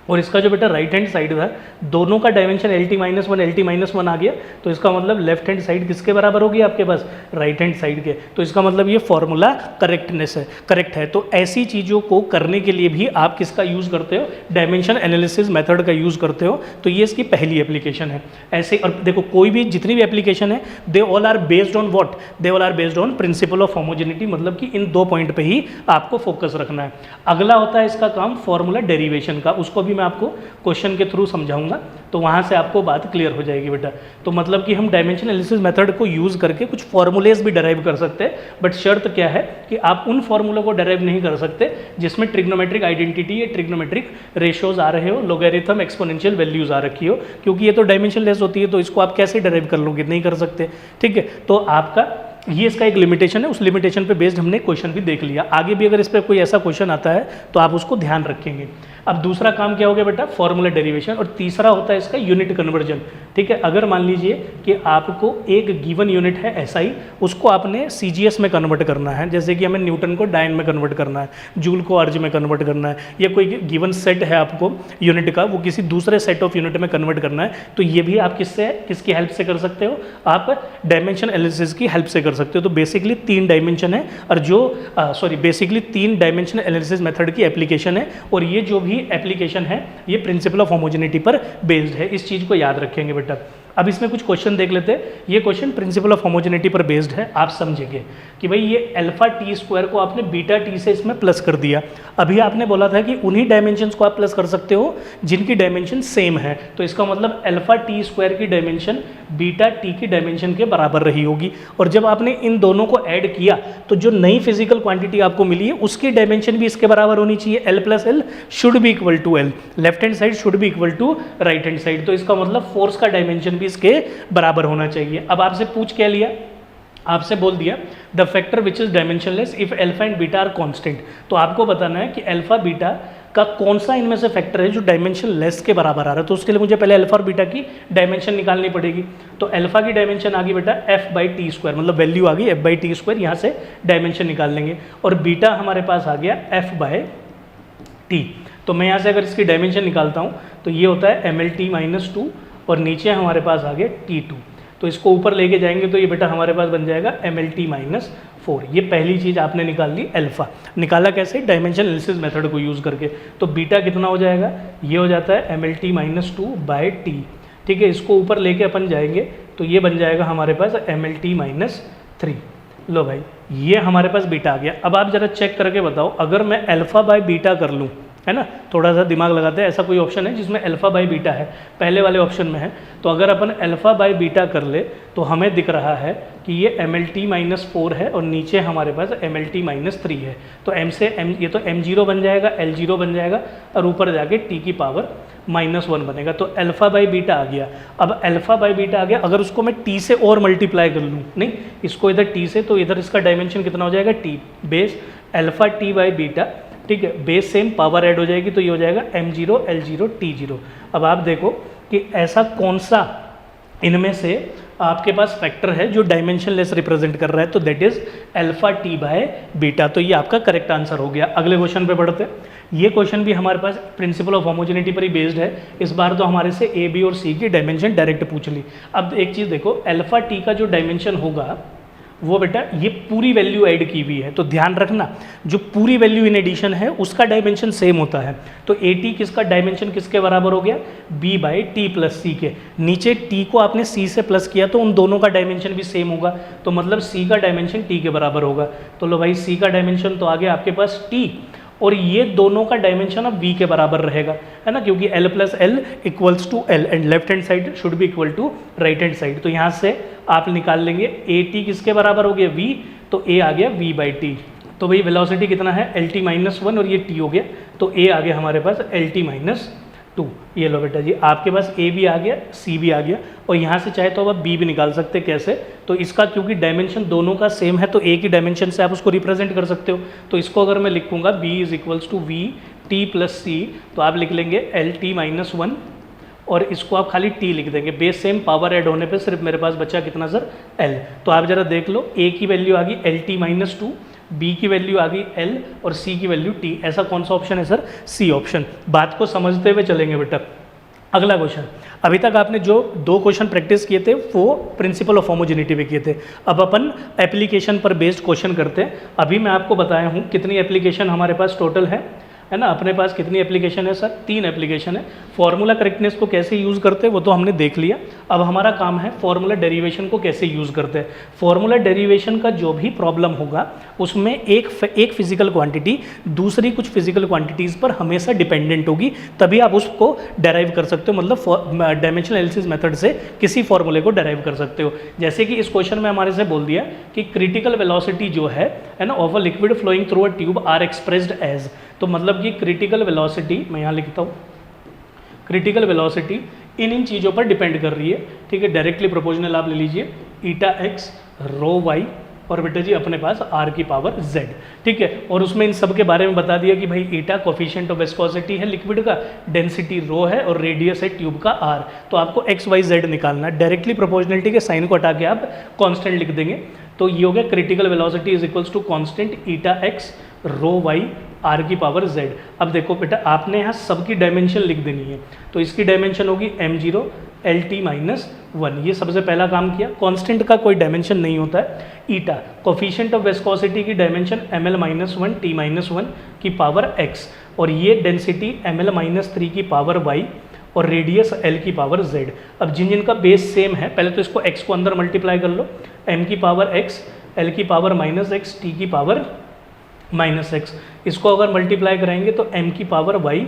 और इसका जो बेटा राइट हैंड साइड था, दोनों का dimension L T minus one आ गया। तो इसका मतलब लेफ्ट हैंड साइड किसके बराबर होगी आपके पास, राइट हैंड साइड के। तो इसका मतलब ये फॉर्मूला करेक्ट है। तो ऐसी चीज़ों को करने के लिए भी आप किसका यूज़ करते हो, डायमेंशन एनालिसिस मेथड का यूज़ करते हो। तो ये इसकी पहली एप्लीकेशन है। ऐसे, और देखो कोई भी जितनी भी एप्लीकेशन है they all are based on what, they all are based on principle of homogeneity, मतलब कि इन दो पॉइंट पे ही आपको फोकस रखना है। अगला होता है इसका काम फॉर्मूला डेरिवेशन का, उसको मैं आपको क्वेश्चन के थ्रू समझाऊंगा, तो वहां से आपको बात क्लियर हो जाएगी बेटा। तो मतलब कि हम डायमेंशन एनालिसिस मेथड को यूज करके कुछ फॉर्मूलेज भी डेराइव कर सकते हैं, बट शर्त क्या है कि आप उन फॉर्मूलों को डेराइव नहीं कर सकते जिसमें ट्रिग्नोमेट्रिक आइडेंटिटी या ट्रिग्नोमेट्रिक रेशियोज आ रहे हो, लोगैरिथम एक्सपोनेंशियल वैल्यूज आ रखी हो, क्योंकि ये तो डायमेंशन लेस होती है, तो इसको आप कैसे डेराइव कर लोगे, नहीं कर सकते। ठीक है, तो आपका ये इसका एक लिमिटेशन है, उस लिमिटेशन पे बेस्ड हमने क्वेश्चन भी देख लिया। आगे भी अगर इस पर कोई ऐसा क्वेश्चन आता है तो आप उसको ध्यान रखेंगे। अब दूसरा काम क्या हो गया बेटा, फॉर्मूला डेरिवेशन, और तीसरा होता है इसका यूनिट कन्वर्जन। ठीक है, अगर मान लीजिए कि आपको एक गिवन यूनिट है SI, उसको आपने CGS में कन्वर्ट करना है, जैसे कि हमें न्यूटन को डायन में कन्वर्ट करना है, जूल को अर्ज में कन्वर्ट करना है, या कोई गिवन सेट है आपको यूनिट का, वो किसी दूसरे सेट ऑफ यूनिट में कन्वर्ट करना है, तो ये भी आप किसकी हेल्प से कर सकते हो, आप डायमेंशन एनालिसिस की हेल्प से कर सकते हो। तो बेसिकली तीन डायमेंशन है, और जो बेसिकली तीन डायमेंशन एनालिसिस मेथड की एप्लीकेशन है, और ये जो भी एप्लीकेशन है ये प्रिंसिपल ऑफ होमोजेनिटी पर बेस्ड है। इस चीज को याद रखेंगे बेटा। अब इसमें कुछ क्वेश्चन देख लेते हैं। ये क्वेश्चन प्रिंसिपल ऑफ होमोजेनिटी पर बेस्ड है, आप समझेंगे कि भाई ये अल्फा टी स्क्वायर को आपने बीटा टी से इसमें प्लस कर दिया। अभी आपने बोला था कि उन्हीं डायमेंशंस को आप प्लस कर सकते हो जिनकी डायमेंशन सेम है, तो इसका मतलब अल्फा टी स्क्वायर की डायमेंशन बीटा टी की डायमेंशन के बराबर रही होगी। और जब आपने इन दोनों को ऐड किया तो जो नई फिजिकल क्वांटिटी आपको मिली है उसकी डायमेंशन भी इसके बराबर होनी चाहिए, L plus L should be equal to L, left hand side should be equal to right hand side. तो इसका मतलब फोर्स का डायमेंशन भी इसके बराबर होना चाहिए। अब आपसे पूछ क्या लिया, आपसे बोल दिया the factor which is dimensionless if alpha and beta are constant. तो आपको बताना है कि अल्फा बीटा का कौन सा इनमें से फैक्टर है जो डायमेंशन लेस के बराबर आ रहा है। तो उसके लिए मुझे पहले अल्फा और बीटा की डायमेंशन निकालनी पड़ेगी। तो अल्फा की डायमेंशन आ गई बेटा f/t², मतलब वैल्यू आ गई f/t², यहाँ से डायमेंशन निकाल लेंगे। और बीटा हमारे पास आ गया f/t। तो मैं यहाँ से अगर इसकी डायमेंशन निकालता हूँ तो ये होता है mlt-2, और नीचे हमारे पास आ गया t2। तो इसको ऊपर लेके जाएंगे तो ये बेटा हमारे पास बन जाएगा mlt-4। ये पहली चीज़ आपने निकाल ली अल्फा। निकाला कैसे, डायमेंशन एनालिसिस मेथड को यूज़ करके। तो बीटा कितना हो जाएगा, ये हो जाता है mlt-2/t। ठीक है, इसको ऊपर लेके अपन जाएंगे तो ये बन जाएगा हमारे पास mlt-3। लो भाई ये हमारे पास बीटा आ गया। अब आप जरा चेक करके बताओ, अगर मैं अल्फ़ा बाय बीटा कर लूँ, है ना, थोड़ा सा दिमाग लगाते हैं, ऐसा कोई ऑप्शन है जिसमें अल्फ़ा बाय बीटा है, पहले वाले ऑप्शन में है, तो अगर अपन अल्फ़ा बाय बीटा कर ले तो हमें दिख रहा है कि ये MLT-4 है और नीचे हमारे पास MLT-3 है। तो m से m, ये तो m0 बन जाएगा, L0 बन जाएगा और ऊपर जाके t की पावर -1 बनेगा। तो अल्फ़ा बाय बीटा आ गया। अब अल्फ़ा बाय बीटा आ गया, अगर उसको मैं t से और मल्टीप्लाई कर लूँ, नहीं इसको इधर t से, तो इधर इसका डायमेंशन कितना हो जाएगा, t base alpha t by beta, ठीक है, बेस सेम पावर ऐड हो जाएगी, तो ये हो जाएगा m0 L0 t0। अब आप देखो कि ऐसा कौन सा इनमें से आपके पास फैक्टर है जो डायमेंशन लेस रिप्रेजेंट कर रहा है, तो that is alpha t by beta. तो ये आपका करेक्ट आंसर हो गया। अगले क्वेश्चन पे बढ़ते हैं। ये क्वेश्चन भी हमारे पास प्रिंसिपल ऑफ होमोजेनिटी पर ही बेस्ड है। इस बार तो हमारे से a b और c की डायमेंशन डायरेक्ट पूछ ली। अब एक चीज़ देखो, अल्फा t का जो डायमेंशन होगा वो बेटा ये पूरी वैल्यू ऐड की हुई है, तो ध्यान रखना जो पूरी वैल्यू इन एडिशन है उसका डायमेंशन सेम होता है। तो at किसका डायमेंशन किसके बराबर हो गया, b बाई टी प्लस सी के। नीचे t को आपने c से प्लस किया तो उन दोनों का डायमेंशन भी सेम होगा, तो मतलब c का डायमेंशन t के बराबर होगा। तो लो भाई c का डायमेंशन तो आ गया आपके पास t, और ये दोनों का डायमेंशन अब v के बराबर रहेगा, है ना, क्योंकि l plus L equals to L and left hand side should be equal to right hand side. तो यहाँ से आप निकाल लेंगे at किसके बराबर हो गया v, तो a आ गया v बाई टी। तो भाई वेलोसिटी कितना है LT-1 और ये t हो गया, तो a आ गया हमारे पास LT-2। ये लो बेटा जी आपके पास a भी आ गया, c भी आ गया, और यहाँ से चाहे तो अब b भी निकाल सकते हैं। कैसे, तो इसका क्योंकि डायमेंशन दोनों का सेम है तो a की डायमेंशन से आप उसको रिप्रेजेंट कर सकते हो। तो इसको अगर मैं लिखूंगा b is equals to V T plus C, तो आप लिख लेंगे LT-1 और इसको आप खाली t लिख देंगे। बेस सेम पावर ऐड होने पे सिर्फ मेरे पास बचा कितना सर, l। तो आप जरा देख लो, a की वैल्यू आ गई LT-2, b की वैल्यू आ गई l और c की वैल्यू t। ऐसा कौन सा ऑप्शन है सर, c ऑप्शन। बात को समझते हुए चलेंगे बेटा। अगला क्वेश्चन, अभी तक आपने जो 2 क्वेश्चन प्रैक्टिस किए थे वो प्रिंसिपल ऑफ होमोजेनिटी पे किए थे। अब अपन एप्लीकेशन पर बेस्ड क्वेश्चन करते हैं। अभी मैं आपको बताया हूँ कितनी एप्लीकेशन हमारे पास टोटल है ना, अपने पास कितनी एप्लीकेशन है सर, 3 एप्लीकेशन है। फॉर्मूला करेक्टनेस को कैसे यूज़ करते हैं वो तो हमने देख लिया। अब हमारा काम है फॉर्मूला डेरिवेशन को कैसे यूज़ करते हैं। फॉर्मूला डेरिवेशन का जो भी प्रॉब्लम होगा उसमें एक फिजिकल क्वांटिटी दूसरी कुछ फिजिकल क्वांटिटीज़ पर हमेशा डिपेंडेंट होगी, तभी आप उसको डेराइव कर सकते हो, मतलब डायमेंशनल एनालिसिस मेथड से किसी फॉर्मूले को डेराइव कर सकते हो। जैसे कि इस क्वेश्चन में हमारे से बोल दिया कि क्रिटिकल वेलोसिटी जो है ना of a liquid flowing through a tube are expressed as, तो मतलब कि क्रिटिकल वेलोसिटी मैं यहाँ लिखता हूँ, क्रिटिकल वेलोसिटी इन चीज़ों पर डिपेंड कर रही है, ठीक है। डायरेक्टली प्रोपोर्शनल आप ले लीजिए ईटा एक्स रो वाई और बेटा जी अपने पास r की पावर z, ठीक है। और उसमें इन सब के बारे में बता दिया कि भाई ईटा कोफिशिएंट ऑफ विस्कोसिटी है लिक्विड का, डेंसिटी रो है और रेडियस है ट्यूब का r। तो आपको x y z निकालना है। डायरेक्टली प्रोपोर्शनलिटी के साइन को हटा के आप कांस्टेंट लिख देंगे, तो ये हो गया critical velocity is equals to constant eta x rho y r की पावर z। अब देखो बेटा आपने यहाँ सबकी डायमेंशन लिख देनी है, तो इसकी डायमेंशन होगी m0 LT-1। ये सबसे पहला काम किया। कांस्टेंट का कोई डायमेंशन नहीं होता है। ईटा कोफिशिएंट ऑफ विस्कोसिटी की डायमेंशन ml-1 T-1 की पावर x, और ये डेंसिटी ml-3 की पावर y और रेडियस l की पावर z। अब जिन जिनका बेस सेम है पहले तो इसको x को अंदर मल्टीप्लाई कर लो, m की पावर x, l की पावर -x, t की पावर -x। इसको अगर मल्टीप्लाई कराएंगे तो m की पावर y,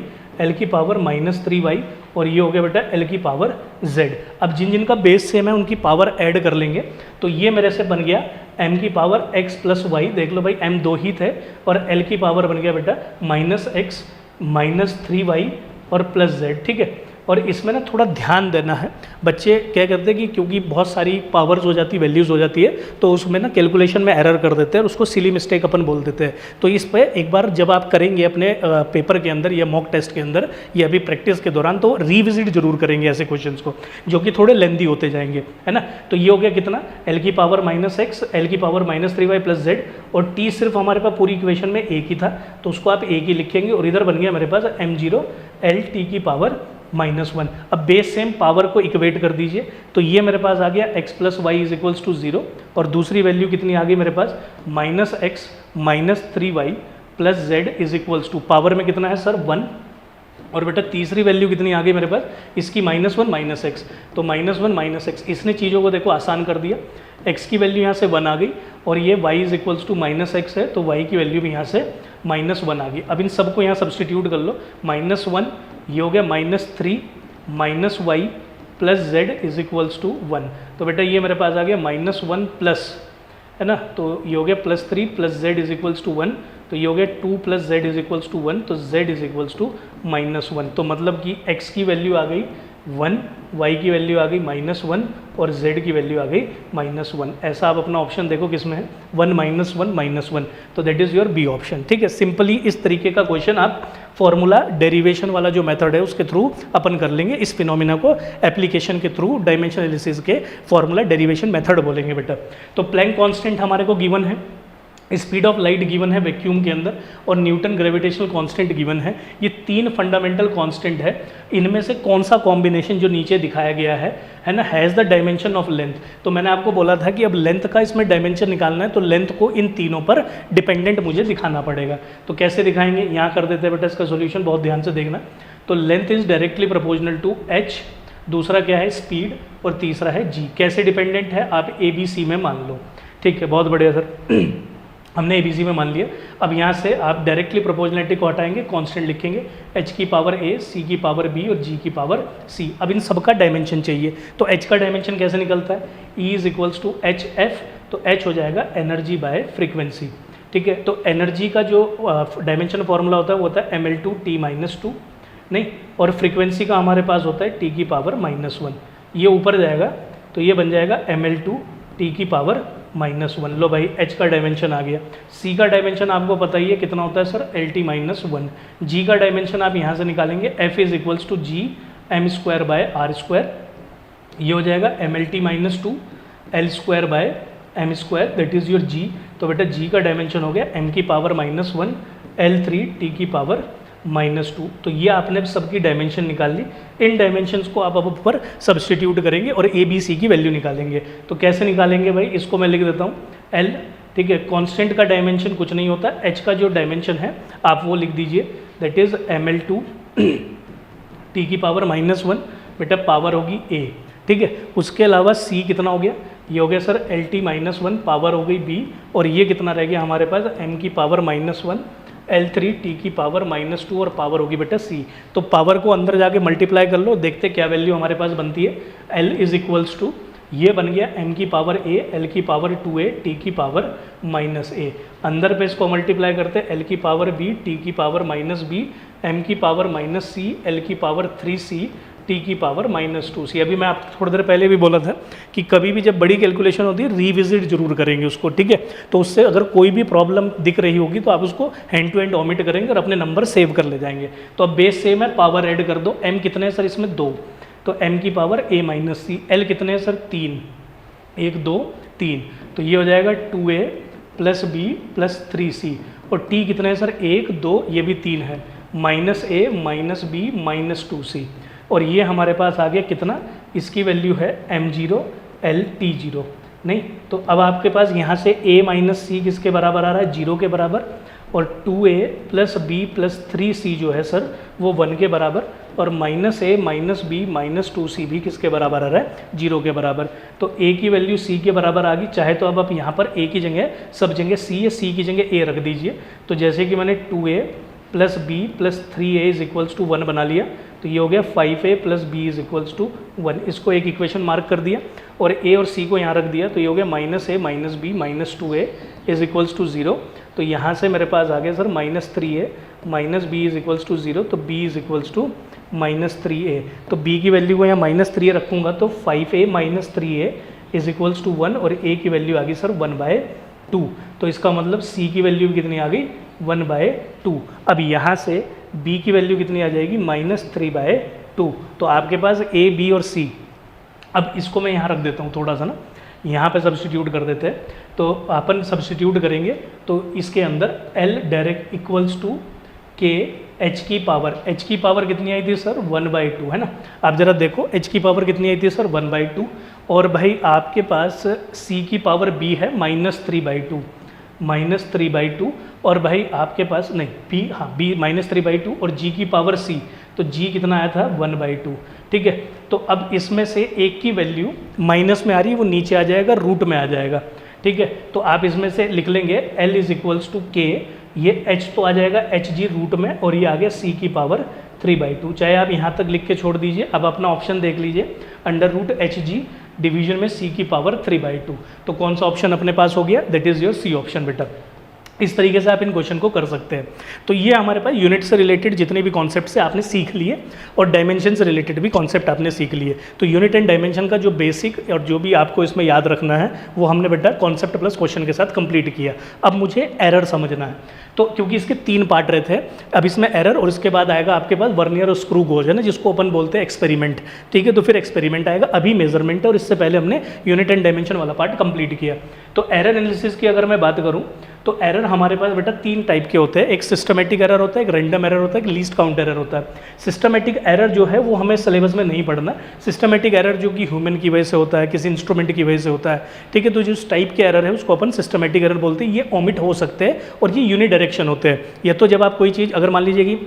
l की पावर -3y और ये हो गया बेटा l की पावर z। अब जिन जिनका बेस सेम है उनकी पावर ऐड कर लेंगे, तो ये मेरे से बन गया m की पावर x प्लस y, देख लो भाई m 2 ही थे, और l की पावर बन गया बेटा -x -3y और प्लस z, ठीक है। और इसमें ना थोड़ा ध्यान देना है, बच्चे क्या करते हैं कि क्योंकि बहुत सारी पावर्स हो जाती, वैल्यूज़ हो जाती है, तो उसमें ना कैलकुलेशन में एरर कर देते हैं और उसको सिली मिस्टेक अपन बोल देते हैं। तो इस पर एक बार जब आप करेंगे अपने पेपर के अंदर या मॉक टेस्ट के अंदर या अभी प्रैक्टिस के दौरान, तो रिविजिट जरूर करेंगे ऐसे क्वेश्चंस को जो कि थोड़े लेंदी होते जाएंगे, है ना। तो ये हो गया कितना, l की पावर -x, l की पावर -3y प्लस z, और t सिर्फ हमारे पास पूरी इक्वेशन में एक ही था, तो उसको आप एक ही लिखेंगे, और इधर बन गया मेरे पास m0 LT की पावर -1। अब बेस सेम पावर को इक्वेट कर दीजिए, तो ये मेरे पास आ गया x plus y is equals to 0, और दूसरी वैल्यू कितनी आ गई मेरे पास -x -3y plus z is equals to power में कितना है सर 1, और बेटा तीसरी वैल्यू कितनी आ गई मेरे पास, इसकी -1 -x, तो -1 -x, इसने चीज़ों को देखो आसान कर दिया। x की वैल्यू यहाँ से 1 आ गई और ये y is equals to -x है, तो y की वैल्यू भी यहाँ से -1 आ गई। अब इन सबको यहाँ सब्सटीट्यूट कर लो, -1 ये हो गया -3 -y plus z is equals to 1, तो बेटा ये मेरे पास आ गया -1 प्लस, है ना, तो ये हो गया +3 plus z is equals to 1, तो ये हो गया 2 plus z is equals to 1, तो z इज इक्वल्स टू -1, तो मतलब कि x की वैल्यू आ गई 1, y की वैल्यू आ गई -1 और z की वैल्यू आ गई -1। ऐसा आप अपना ऑप्शन देखो किसमें है, 1 -1 -1, तो that is your B option. ठीक है, सिंपली इस तरीके का क्वेश्चन आप फॉर्मूला डेरिवेशन वाला जो मेथड है उसके थ्रू अपन कर लेंगे। इस फिनोमिना को एप्लीकेशन के थ्रू डायमेंशन एनालिसिस के फॉर्मूला डेरिवेशन मेथड बोलेंगे बेटा। तो प्लैंक कांस्टेंट हमारे को गिवन है, स्पीड ऑफ लाइट गिवन है वैक्यूम के अंदर, और न्यूटन ग्रेविटेशनल कांस्टेंट गिवन है। ये 3 फंडामेंटल कांस्टेंट है, इनमें से कौन सा कॉम्बिनेशन जो नीचे दिखाया गया है ना, has the dimension of length. तो मैंने आपको बोला था कि अब लेंथ का इसमें डायमेंशन निकालना है, तो लेंथ को इन तीनों पर डिपेंडेंट मुझे दिखाना पड़ेगा। तो कैसे दिखाएंगे, यहाँ कर देते हैं बेटा इसका सोल्यूशन, बहुत ध्यान से देखना। तो length is directly proportional to h, दूसरा क्या है स्पीड, और तीसरा है g। कैसे डिपेंडेंट है, आप ABC में मान लो। ठीक है, बहुत बढ़िया सर, हमने ABC में मान लिया। अब यहाँ से आप डायरेक्टली प्रोपोर्शनलिटी को हटाएंगे, कांस्टेंट लिखेंगे, h की पावर a, c की पावर b और g की पावर c। अब इन सब का डायमेंशन चाहिए, तो h का डायमेंशन कैसे निकलता है, E is equals to HF, तो h हो जाएगा एनर्जी बाय फ्रीक्वेंसी। ठीक है, तो एनर्जी का जो डायमेंशन फॉर्मूला होता है वो होता है mL2T-2, नहीं, और फ्रीक्वेंसी का हमारे पास होता है t की पावर -1, ये ऊपर जाएगा तो ये बन जाएगा mL2T की पावर -1। लो भाई, h का डायमेंशन आ गया। c का डायमेंशन आपको पता ही है कितना होता है सर, LT-1। g का डायमेंशन आप यहाँ से निकालेंगे, f is equals to g m²/r², ये हो जाएगा mLT-2 L²/m², that is your g। तो बेटा g का डायमेंशन हो गया m की पावर -1 L3T की पावर -2। तो ये आपने सबकी डायमेंशन निकाल ली। इन डायमेंशंस को आप अब ऊपर सब्सटीट्यूट करेंगे और ABC की वैल्यू निकालेंगे। तो कैसे निकालेंगे भाई, इसको मैं लिख देता हूँ L। ठीक है, कांस्टेंट का डायमेंशन कुछ नहीं होता, h का जो डायमेंशन है आप वो लिख दीजिए, दैट इज़ mL2 T की पावर -1, बेटा पावर होगी a। ठीक है, उसके अलावा c कितना हो गया, ये हो गया सर LT-1, पावर हो गई b, और ये कितना रह गया हमारे पास, m की पावर -1 L3T की पावर -2 और पावर होगी बेटा c। तो पावर को अंदर जाके मल्टीप्लाई कर लो, देखते क्या वैल्यू हमारे पास बनती है। L इज इक्वल्स टू, ये बन गया m की पावर a, L की पावर 2a, T की पावर -a। अंदर पे इसको मल्टीप्लाई करते हैं, L की पावर b, T की पावर -b, m की पावर -c, L की पावर 3c, T की पावर -2c। अभी मैं आपको थोड़ी देर पहले भी बोला था कि कभी भी जब बड़ी कैलकुलेशन होती है रिविजिट जरूर करेंगे उसको। ठीक है, तो उससे अगर कोई भी प्रॉब्लम दिख रही होगी तो आप उसको हैंड टू हैंड ओमिट करेंगे और अपने नंबर सेव कर ले जाएंगे। तो अब बेस सेम है, पावर ऐड कर दो। m कितने हैं सर इसमें, 2, तो m की पावर a -c। L कितने हैं सर, 3, 1 2 3, तो ये हो जाएगा 2a + b + 3c। और t कितने हैं सर, 1 2, ये भी 3 है, -a -b -2c। और ये हमारे पास आ गया कितना, इसकी वैल्यू है m0 LT0। नहीं, तो अब आपके पास यहाँ से a -c किसके बराबर आ रहा है, 0 के बराबर, और 2a + b + 3c जो है सर वो 1 के बराबर, और -a -b -2c भी किसके बराबर आ रहा है, 0 के बराबर। तो a की वैल्यू c के बराबर आ गई। चाहे तो अब आप यहाँ पर a की जगह, सब जगह c है, c की जगह a रख दीजिए। तो जैसे कि मैंने 2a + b + 3a = 1 बना लिया, तो ये हो गया 5a + b = 1। इसको एक इक्वेशन मार्क कर दिया और a और c को यहाँ रख दिया, तो ये हो गया -a -b -2a = 0। तो यहाँ से मेरे पास आ गया सर -3a -b = 0, तो b = -3a। तो b की वैल्यू को यहाँ -3a रखूँगा तो 5a - 3a = 1, और a की वैल्यू आ गई सर 1/2। तो इसका मतलब c की वैल्यू कितनी आ गई, 1/2। अब यहाँ से b की वैल्यू कितनी आ जाएगी, -3/2। तो आपके पास a, b और c। अब इसको मैं यहाँ रख देता हूँ थोड़ा सा ना, यहाँ पे सब्स्टिट्यूट कर देते हैं। तो अपन सब्स्टिट्यूट करेंगे तो इसके अंदर L direct equals to k h की पावर कितनी आई थी सर, 1/2, है ना। आप ज़रा देखो h की पावर कितनी आई थी सर, 1/2। और भाई आपके पास c की पावर b है -3/2, और भाई आपके पास नहीं b, हाँ b -3/2, और g की पावर c, तो जी कितना आया था 1/2, ठीक है। तो अब इसमें से एक की वैल्यू माइनस में आ रही है, वो नीचे आ जाएगा, रूट में आ जाएगा, ठीक है। तो आप इसमें से लिख लेंगे L इज इक्वल्स टू के, ये h तो आ जाएगा एच जी रूट में, और ये आ गया c की पावर 3/2। चाहे आप यहाँ तक लिख के छोड़ दीजिए। अब अपना ऑप्शन देख लीजिए, under root H G division में c की पावर 3/2। तो कौन सा ऑप्शन अपने पास हो गया? That is your C option बेटा। इस तरीके से आप इन क्वेश्चन को कर सकते हैं। तो ये हमारे पास यूनिट से रिलेटेड जितने भी कॉन्सेप्ट से आपने सीख लिए, और डायमेंशन से रिलेटेड भी कॉन्सेप्ट आपने सीख लिए। तो यूनिट एंड डायमेंशन का जो बेसिक और जो भी आपको इसमें याद रखना है वो हमने बेटा कॉन्सेप्ट प्लस क्वेश्चन के साथ कंप्लीट किया। अब मुझे एरर समझना है, तो क्योंकि इसके 3 पार्ट रहते हैं, अब इसमें एरर और इसके बाद आएगा आपके पास वर्नियर और स्क्रू गोज है ना, जिसको अपन बोलते हैं एक्सपेरिमेंट, ठीक है। तो फिर एक्सपेरिमेंट आएगा, अभी मेजरमेंट है, और इससे पहले हमने यूनिट एंड डायमेंशन वाला पार्ट कंप्लीट किया। तो एरर एनालिसिस की अगर मैं बात करूं तो एरर हमारे पास बेटा 3 टाइप के होते हैं। एक सिस्टमेटिक एरर होता है, एक रैंडम एरर होता है, एक लीस्ट काउंट एरर होता है। सिस्टमेटिक एरर जो है वो हमें सिलेबस में नहीं पढ़ना। सिस्टमेटिक एरर जो कि ह्यूमन की वजह से होता है, किसी इंस्ट्रूमेंट की वजह से होता है, ठीक है। तो जिस टाइप के एरर है उसको अपन सिस्टमेटिक एरर बोलते हैं। ये ओमिट हो सकते हैं और ये यूनिडायरेक्शन होते हैं। या तो जब आप कोई चीज़, अगर मान लीजिए कि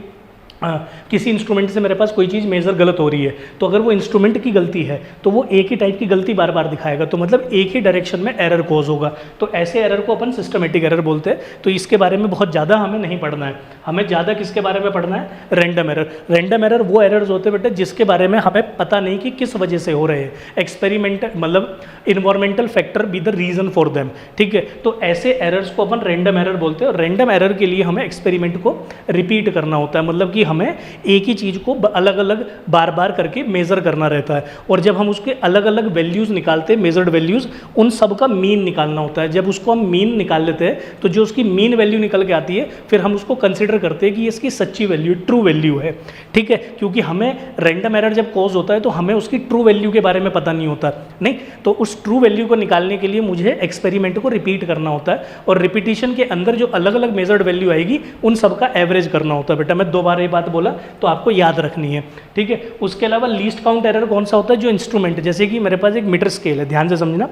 किसी इंस्ट्रूमेंट से मेरे पास कोई चीज़ मेजर गलत हो रही है, तो अगर वो इंस्ट्रूमेंट की गलती है तो वो एक ही टाइप की गलती बार बार दिखाएगा, तो मतलब एक ही डायरेक्शन में एरर कॉज होगा। तो ऐसे एरर को अपन सिस्टमेटिक एरर बोलते हैं। तो इसके बारे में बहुत ज़्यादा हमें नहीं पढ़ना है, हमें ज़्यादा किसके बारे में पढ़ना है? Random error. रैंडम एरर वो एरर्स होते हैं बेटा जिसके बारे में हमें पता नहीं कि किस वजह से हो रहे हैं। एक्सपेरिमेंटल मतलब environmental factor be the reason for them, ठीक है। तो ऐसे एरर्स को अपन रैंडम एरर बोलते हैं। और रैंडम एरर के लिए हमें एक्सपेरिमेंट को रिपीट करना होता है, मतलब कि हमें एक ही चीज़ को अलग अलग बार बार करके मेज़र करना रहता है। और जब हम उसके अलग अलग वैल्यूज़ निकालते हैं, मेजर्ड वैल्यूज़, उन सब का मीन निकालना होता है। जब उसको हम मीन निकाल लेते हैं तो जो उसकी मीन वैल्यू निकल के आती है, फिर हम उसको कंसिडर करते हैं कि ये इसकी सच्ची वैल्यू, ट्रू वैल्यू है, ठीक है। क्योंकि हमें रैंडम एरर जब कॉज होता है तो हमें उसकी ट्रू वैल्यू के बारे में पता नहीं होता, नहीं। तो उस ट्रू वैल्यू को निकालने के लिए मुझे एक्सपेरिमेंट को रिपीट करना होता है, और रिपीटिशन के अंदर जो अलग अलग मेजर्ड वैल्यू आएगी उन सब का एवरेज करना होता है। बेटा मैं 2 बार ये बात बोला तो आपको याद रखनी है, ठीक है। उसके अलावा लीस्ट काउंट एरर कौन सा होता है? जो इंस्ट्रूमेंट, जैसे कि मेरे पास एक मीटर स्केल है, ध्यान से समझना।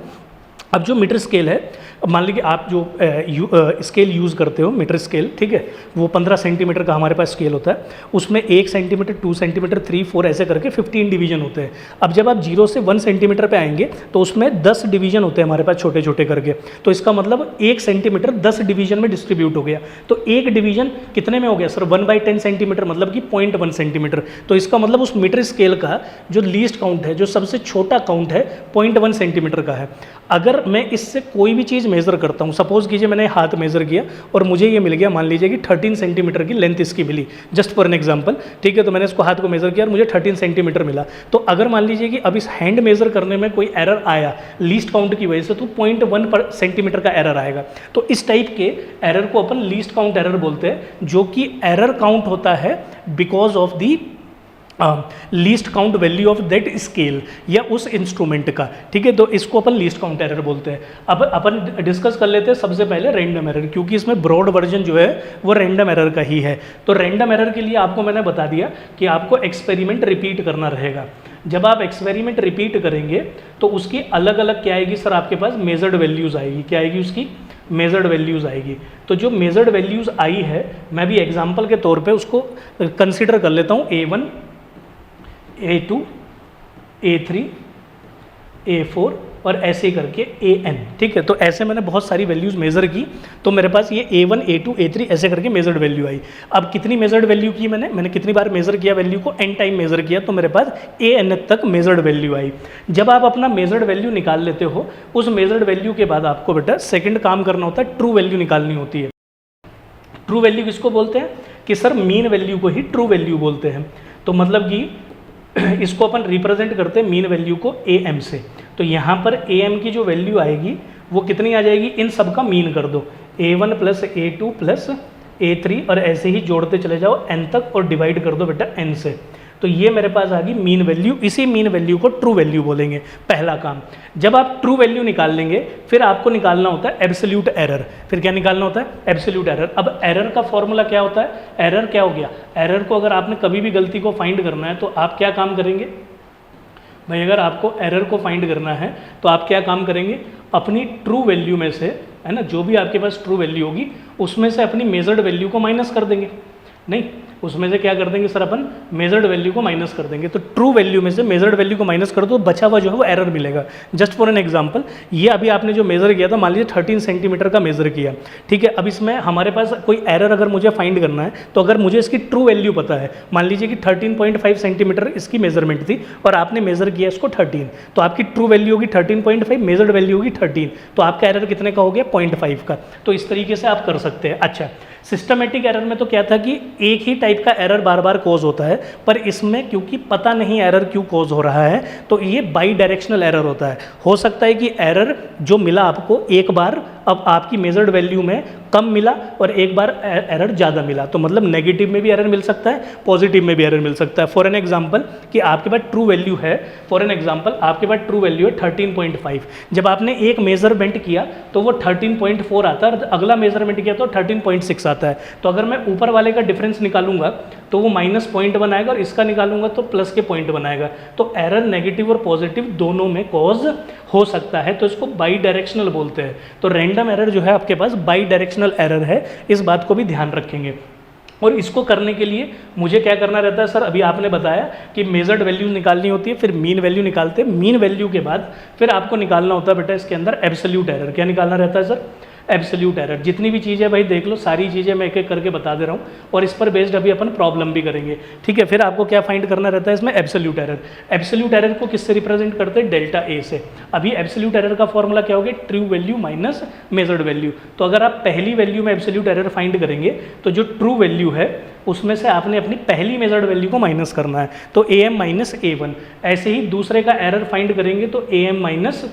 अब जो मीटर स्केल है, अब मान लीजिए आप जो स्केल यूज़ करते हो, मीटर स्केल, ठीक है, वो 15 सेंटीमीटर का हमारे पास स्केल होता है। उसमें 1 सेंटीमीटर, 2 सेंटीमीटर, 3, 4 ऐसे करके 15 डिवीजन होते हैं। अब जब आप 0 से 1 सेंटीमीटर पे आएंगे तो उसमें 10 डिवीजन होते हैं हमारे पास, छोटे छोटे करके। तो इसका मतलब 1 सेंटीमीटर 10 डिवीजन में डिस्ट्रीब्यूट हो गया। तो एक डिवीजन कितने में हो गया सर? 1/10 सेंटीमीटर, मतलब कि 0.1 सेंटीमीटर। तो इसका मतलब उस मीटर स्केल का जो लीस्ट काउंट है, जो सबसे छोटा काउंट है, 0.1 सेंटीमीटर का है। अगर मैं इससे कोई भी चीज़ मेज़र करता हूँ, सपोज कीजिए मैंने हाथ मेज़र किया और मुझे ये मिल गया, मान लीजिए कि 13 सेंटीमीटर की लेंथ इसकी मिली, जस्ट फॉर एन एग्जांपल, ठीक है। तो मैंने इसको हाथ को मेज़र किया और मुझे 13 सेंटीमीटर मिला। तो अगर मान लीजिए कि अब इस हैंड मेज़र करने में कोई एरर आया लीस्ट काउंट की वजह से, तो 0.1 सेंटीमीटर का एरर आएगा। तो इस टाइप के एरर को अपन लीस्ट काउंट एरर बोलते हैं, जो कि एरर काउंट होता है because of the least count value of that scale या उस इंस्ट्रूमेंट का, ठीक है। तो इसको अपन लीस्ट काउंट एरर बोलते हैं। अब अपन डिस्कस कर लेते हैं सबसे पहले रैंडम एरर, क्योंकि इसमें ब्रॉड वर्जन जो है वो रैंडम एरर का ही है। तो रैंडम एरर के लिए आपको मैंने बता दिया कि आपको एक्सपेरिमेंट रिपीट करना रहेगा। जब आप एक्सपेरिमेंट रिपीट करेंगे तो उसकी अलग अलग क्या आएगी सर? आपके पास मेजर्ड वैल्यूज़ आएगी। क्या आएगी? उसकी मेजर्ड वैल्यूज़ आएगी। तो जो मेजर्ड वैल्यूज़ आई है, मैं भी एग्जाम्पल के तौर पर उसको कंसिडर कर लेता हूँ। A1, A2, A3, A4 और ऐसे करके AN, ठीक है। तो ऐसे मैंने बहुत सारी वैल्यूज़ मेज़र की, तो मेरे पास ये A1, A2, A3 ऐसे करके मेजर्ड वैल्यू आई। अब कितनी मेजर्ड वैल्यू की मैंने कितनी बार मेज़र किया वैल्यू को? N टाइम मेज़र किया, तो मेरे पास AN तक मेजर्ड वैल्यू आई। जब आप अपना मेजर्ड वैल्यू निकाल लेते हो, उस मेजर्ड वैल्यू के बाद आपको बेटा सेकेंड काम करना होता है, ट्रू वैल्यू निकालनी होती है। ट्रू वैल्यू किसको बोलते हैं? कि सर मीन वैल्यू को ही ट्रू वैल्यू बोलते हैं। तो मतलब कि इसको अपन रिप्रेजेंट करते हैं मीन वैल्यू को AM से। तो यहाँ पर AM की जो वैल्यू आएगी वो कितनी आ जाएगी? इन सब का मीन कर दो, A1 plus A2 plus A3, और ऐसे ही जोड़ते चले जाओ N तक और डिवाइड कर दो बेटा N से। तो ये मेरे पास आ गई मीन वैल्यू। इसी मीन वैल्यू को ट्रू वैल्यू बोलेंगे, पहला काम। जब आप ट्रू वैल्यू निकाल लेंगे, फिर आपको निकालना होता है एब्सोल्यूट एरर। फिर क्या निकालना होता है? Absolute error. अब एरर का फॉर्मूला क्या होता है? एरर क्या हो गया? एरर को अगर आपने कभी भी गलती को फाइंड करना है तो आप क्या काम करेंगे भाई? अगर आपको एरर को फाइंड करना है तो आप क्या काम करेंगे? अपनी ट्रू वैल्यू में से, है ना, जो भी आपके पास ट्रू वैल्यू होगी उसमें से अपनी मेजर्ड वैल्यू को माइनस कर देंगे। नहीं, उसमें से क्या कर देंगे सर अपन, मेजर्ड वैल्यू को माइनस कर देंगे। तो ट्रू वैल्यू में से मेजर्ड वैल्यू को माइनस कर दो, बचा हुआ जो है वो एरर मिलेगा। जस्ट फॉर एन एग्जांपल, ये अभी आपने जो मेजर किया था, मान लीजिए 13 सेंटीमीटर का मेजर किया, ठीक है। अब इसमें हमारे पास कोई एरर अगर मुझे फाइंड करना है, तो अगर मुझे इसकी ट्रू वैल्यू पता है, मान लीजिए कि 13.5 सेंटीमीटर इसकी मेजरमेंट थी और आपने मेजर किया इसको 13, तो आपकी ट्रू वैल्यू होगी 13.5, मेजर्ड वैल्यू होगी 13, तो आपका एरर कितने का हो गया, 0.5 का। तो इस तरीके से आप कर सकते हैं। अच्छा, सिस्टमेटिक एरर में तो क्या था कि एक ही टाइप का एरर बार बार कॉज होता है, पर इसमें क्योंकि पता नहीं एरर क्यों कॉज हो रहा है, तो ये बाई डायरेक्शनल एरर होता है। हो सकता है कि एरर जो मिला आपको एक बार, अब आपकी मेजर्ड वैल्यू में कम मिला और एक बार एरर ज़्यादा मिला, तो मतलब नेगेटिव में भी एरर मिल सकता है, पॉजिटिव में भी एरर मिल सकता है। फॉर एन एग्जांपल कि आपके पास ट्रू वैल्यू है, फॉर एन एग्जांपल आपके पास ट्रू वैल्यू है 13.5, जब आपने एक मेजरमेंट किया तो वो 13.4 आता है, अगला मेजरमेंट किया तो 13.6 आता है। तो अगर मैं ऊपर वाले का डिफरेंस निकालूंगा तो वो -0.1 आएगा और इसका निकालूंगा तो प्लस के 0.1 आएगा। तो एरर नेगेटिव और पॉजिटिव दोनों में कॉज हो सकता है, तो इसको बाई डायरेक्शनल बोलते हैं। तो रैंडम एरर जो है आपके पास बाई डायरेक्शनल एरर है, इस बात को भी ध्यान रखेंगे। और इसको करने के लिए मुझे क्या करना रहता है सर, अभी आपने बताया कि मेजर्ड वैल्यू निकालनी होती है, फिर मीन वैल्यू निकालते हैं, मीन वैल्यू के बाद फिर आपको निकालना होता है बेटा इसके अंदर एब्सोल्यूट एरर। क्या निकालना रहता है सर, एब्सोल्यूट एरर। जितनी भी चीज़ें भाई देख लो, सारी चीज़ें मैं एक एक करके बता दे रहा हूँ और इस पर बेस्ड अभी अपन प्रॉब्लम भी करेंगे, ठीक है। फिर आपको क्या फाइंड करना रहता है इसमें, एब्सोल्यूट एरर। एब्सोल्यूट एरर को किससे रिप्रेजेंट करते हैं, डेल्टा ए से। अभी एब्सोल्यूट एरर का फॉर्मूला क्या होगा, true value minus measured value. तो अगर आप पहली वैल्यू में एब्सोल्यूट एरर फाइंड करेंगे तो जो ट्रू वैल्यू है उसमें से आपने अपनी पहली मेजर्ड वैल्यू को माइनस करना है, तो am माइनस a1। ऐसे ही दूसरे का एरर फाइंड करेंगे तो am माइनस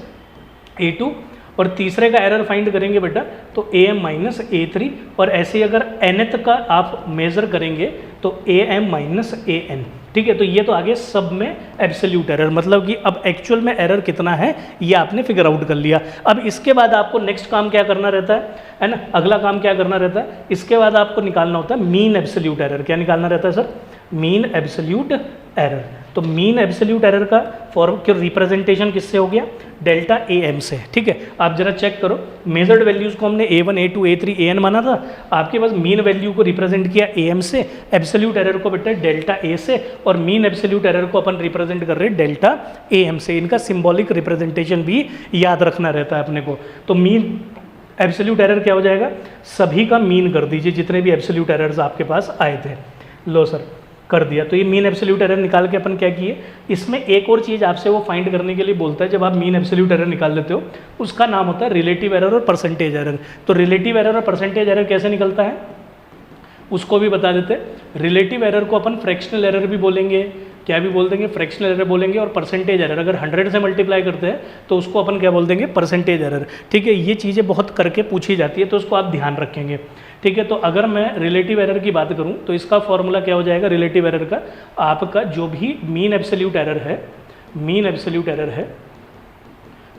a2, और तीसरे का एरर फाइंड करेंगे बेटा तो am माइनस a3, और ऐसे ही अगर nth का आप मेज़र करेंगे तो am माइनस an, ठीक है। तो ये तो आगे सब में एब्सोल्यूट एरर, मतलब कि अब एक्चुअल में एरर कितना है ये आपने फिगर आउट कर लिया। अब इसके बाद आपको नेक्स्ट काम क्या करना रहता है ना, अगला काम क्या करना रहता है, इसके बाद आपको निकालना होता है मीन एब्सोल्यूट एरर। क्या निकालना रहता है सर, मीन एब्सोल्यूट एरर। तो मीन एब्सोल्यूट एरर का फॉर्म क्यों रिप्रेजेंटेशन किससे हो गया, डेल्टा ए एम से, ठीक है। आप जरा चेक करो, मेजर्ड वैल्यूज़ को हमने a1 a2 a3 an माना था, आपके पास मीन वैल्यू को रिप्रेजेंट किया am से, एब्सोल्यूट एरर को बेटा डेल्टा ए से, और मीन एब्सोल्यूट एरर को अपन रिप्रेजेंट कर रहे हैं डेल्टा am से। इनका सिंबॉलिक रिप्रेजेंटेशन भी याद रखना रहता है अपने को। तो मीन एब्सोल्यूट एरर क्या हो जाएगा, सभी का मीन कर दीजिए जितने भी एब्सोल्यूट एरर्स आपके पास आए थे। लो सर कर दिया। तो ये मीन एब्सोल्यूट एरर निकाल के अपन क्या किए, इसमें एक और चीज़ आपसे वो फाइंड करने के लिए बोलता है, जब आप मीन एब्सोल्यूट एरर निकाल लेते हो उसका नाम होता है रिलेटिव एरर और परसेंटेज एरर। तो रिलेटिव एरर और परसेंटेज एरर कैसे निकलता है उसको भी बता देते हैं। रिलेटिव एरर को अपन फ्रैक्शनल एरर भी बोलेंगे, क्या भी बोल देंगे, फ्रैक्शनल एरर बोलेंगे, और परसेंटेज एरर अगर 100 से मल्टीप्लाई करते हैं तो उसको अपन क्या बोल देंगे, परसेंटेज एरर, ठीक है। ये चीज़ें बहुत करके पूछी जाती है तो उसको आप ध्यान रखेंगे, ठीक है। तो अगर मैं रिलेटिव एरर की बात करूं तो इसका फॉर्मूला क्या हो जाएगा, रिलेटिव एरर का आपका जो भी मीन एब्सोल्यूट एरर है, मीन एब्सोल्यूट एरर है,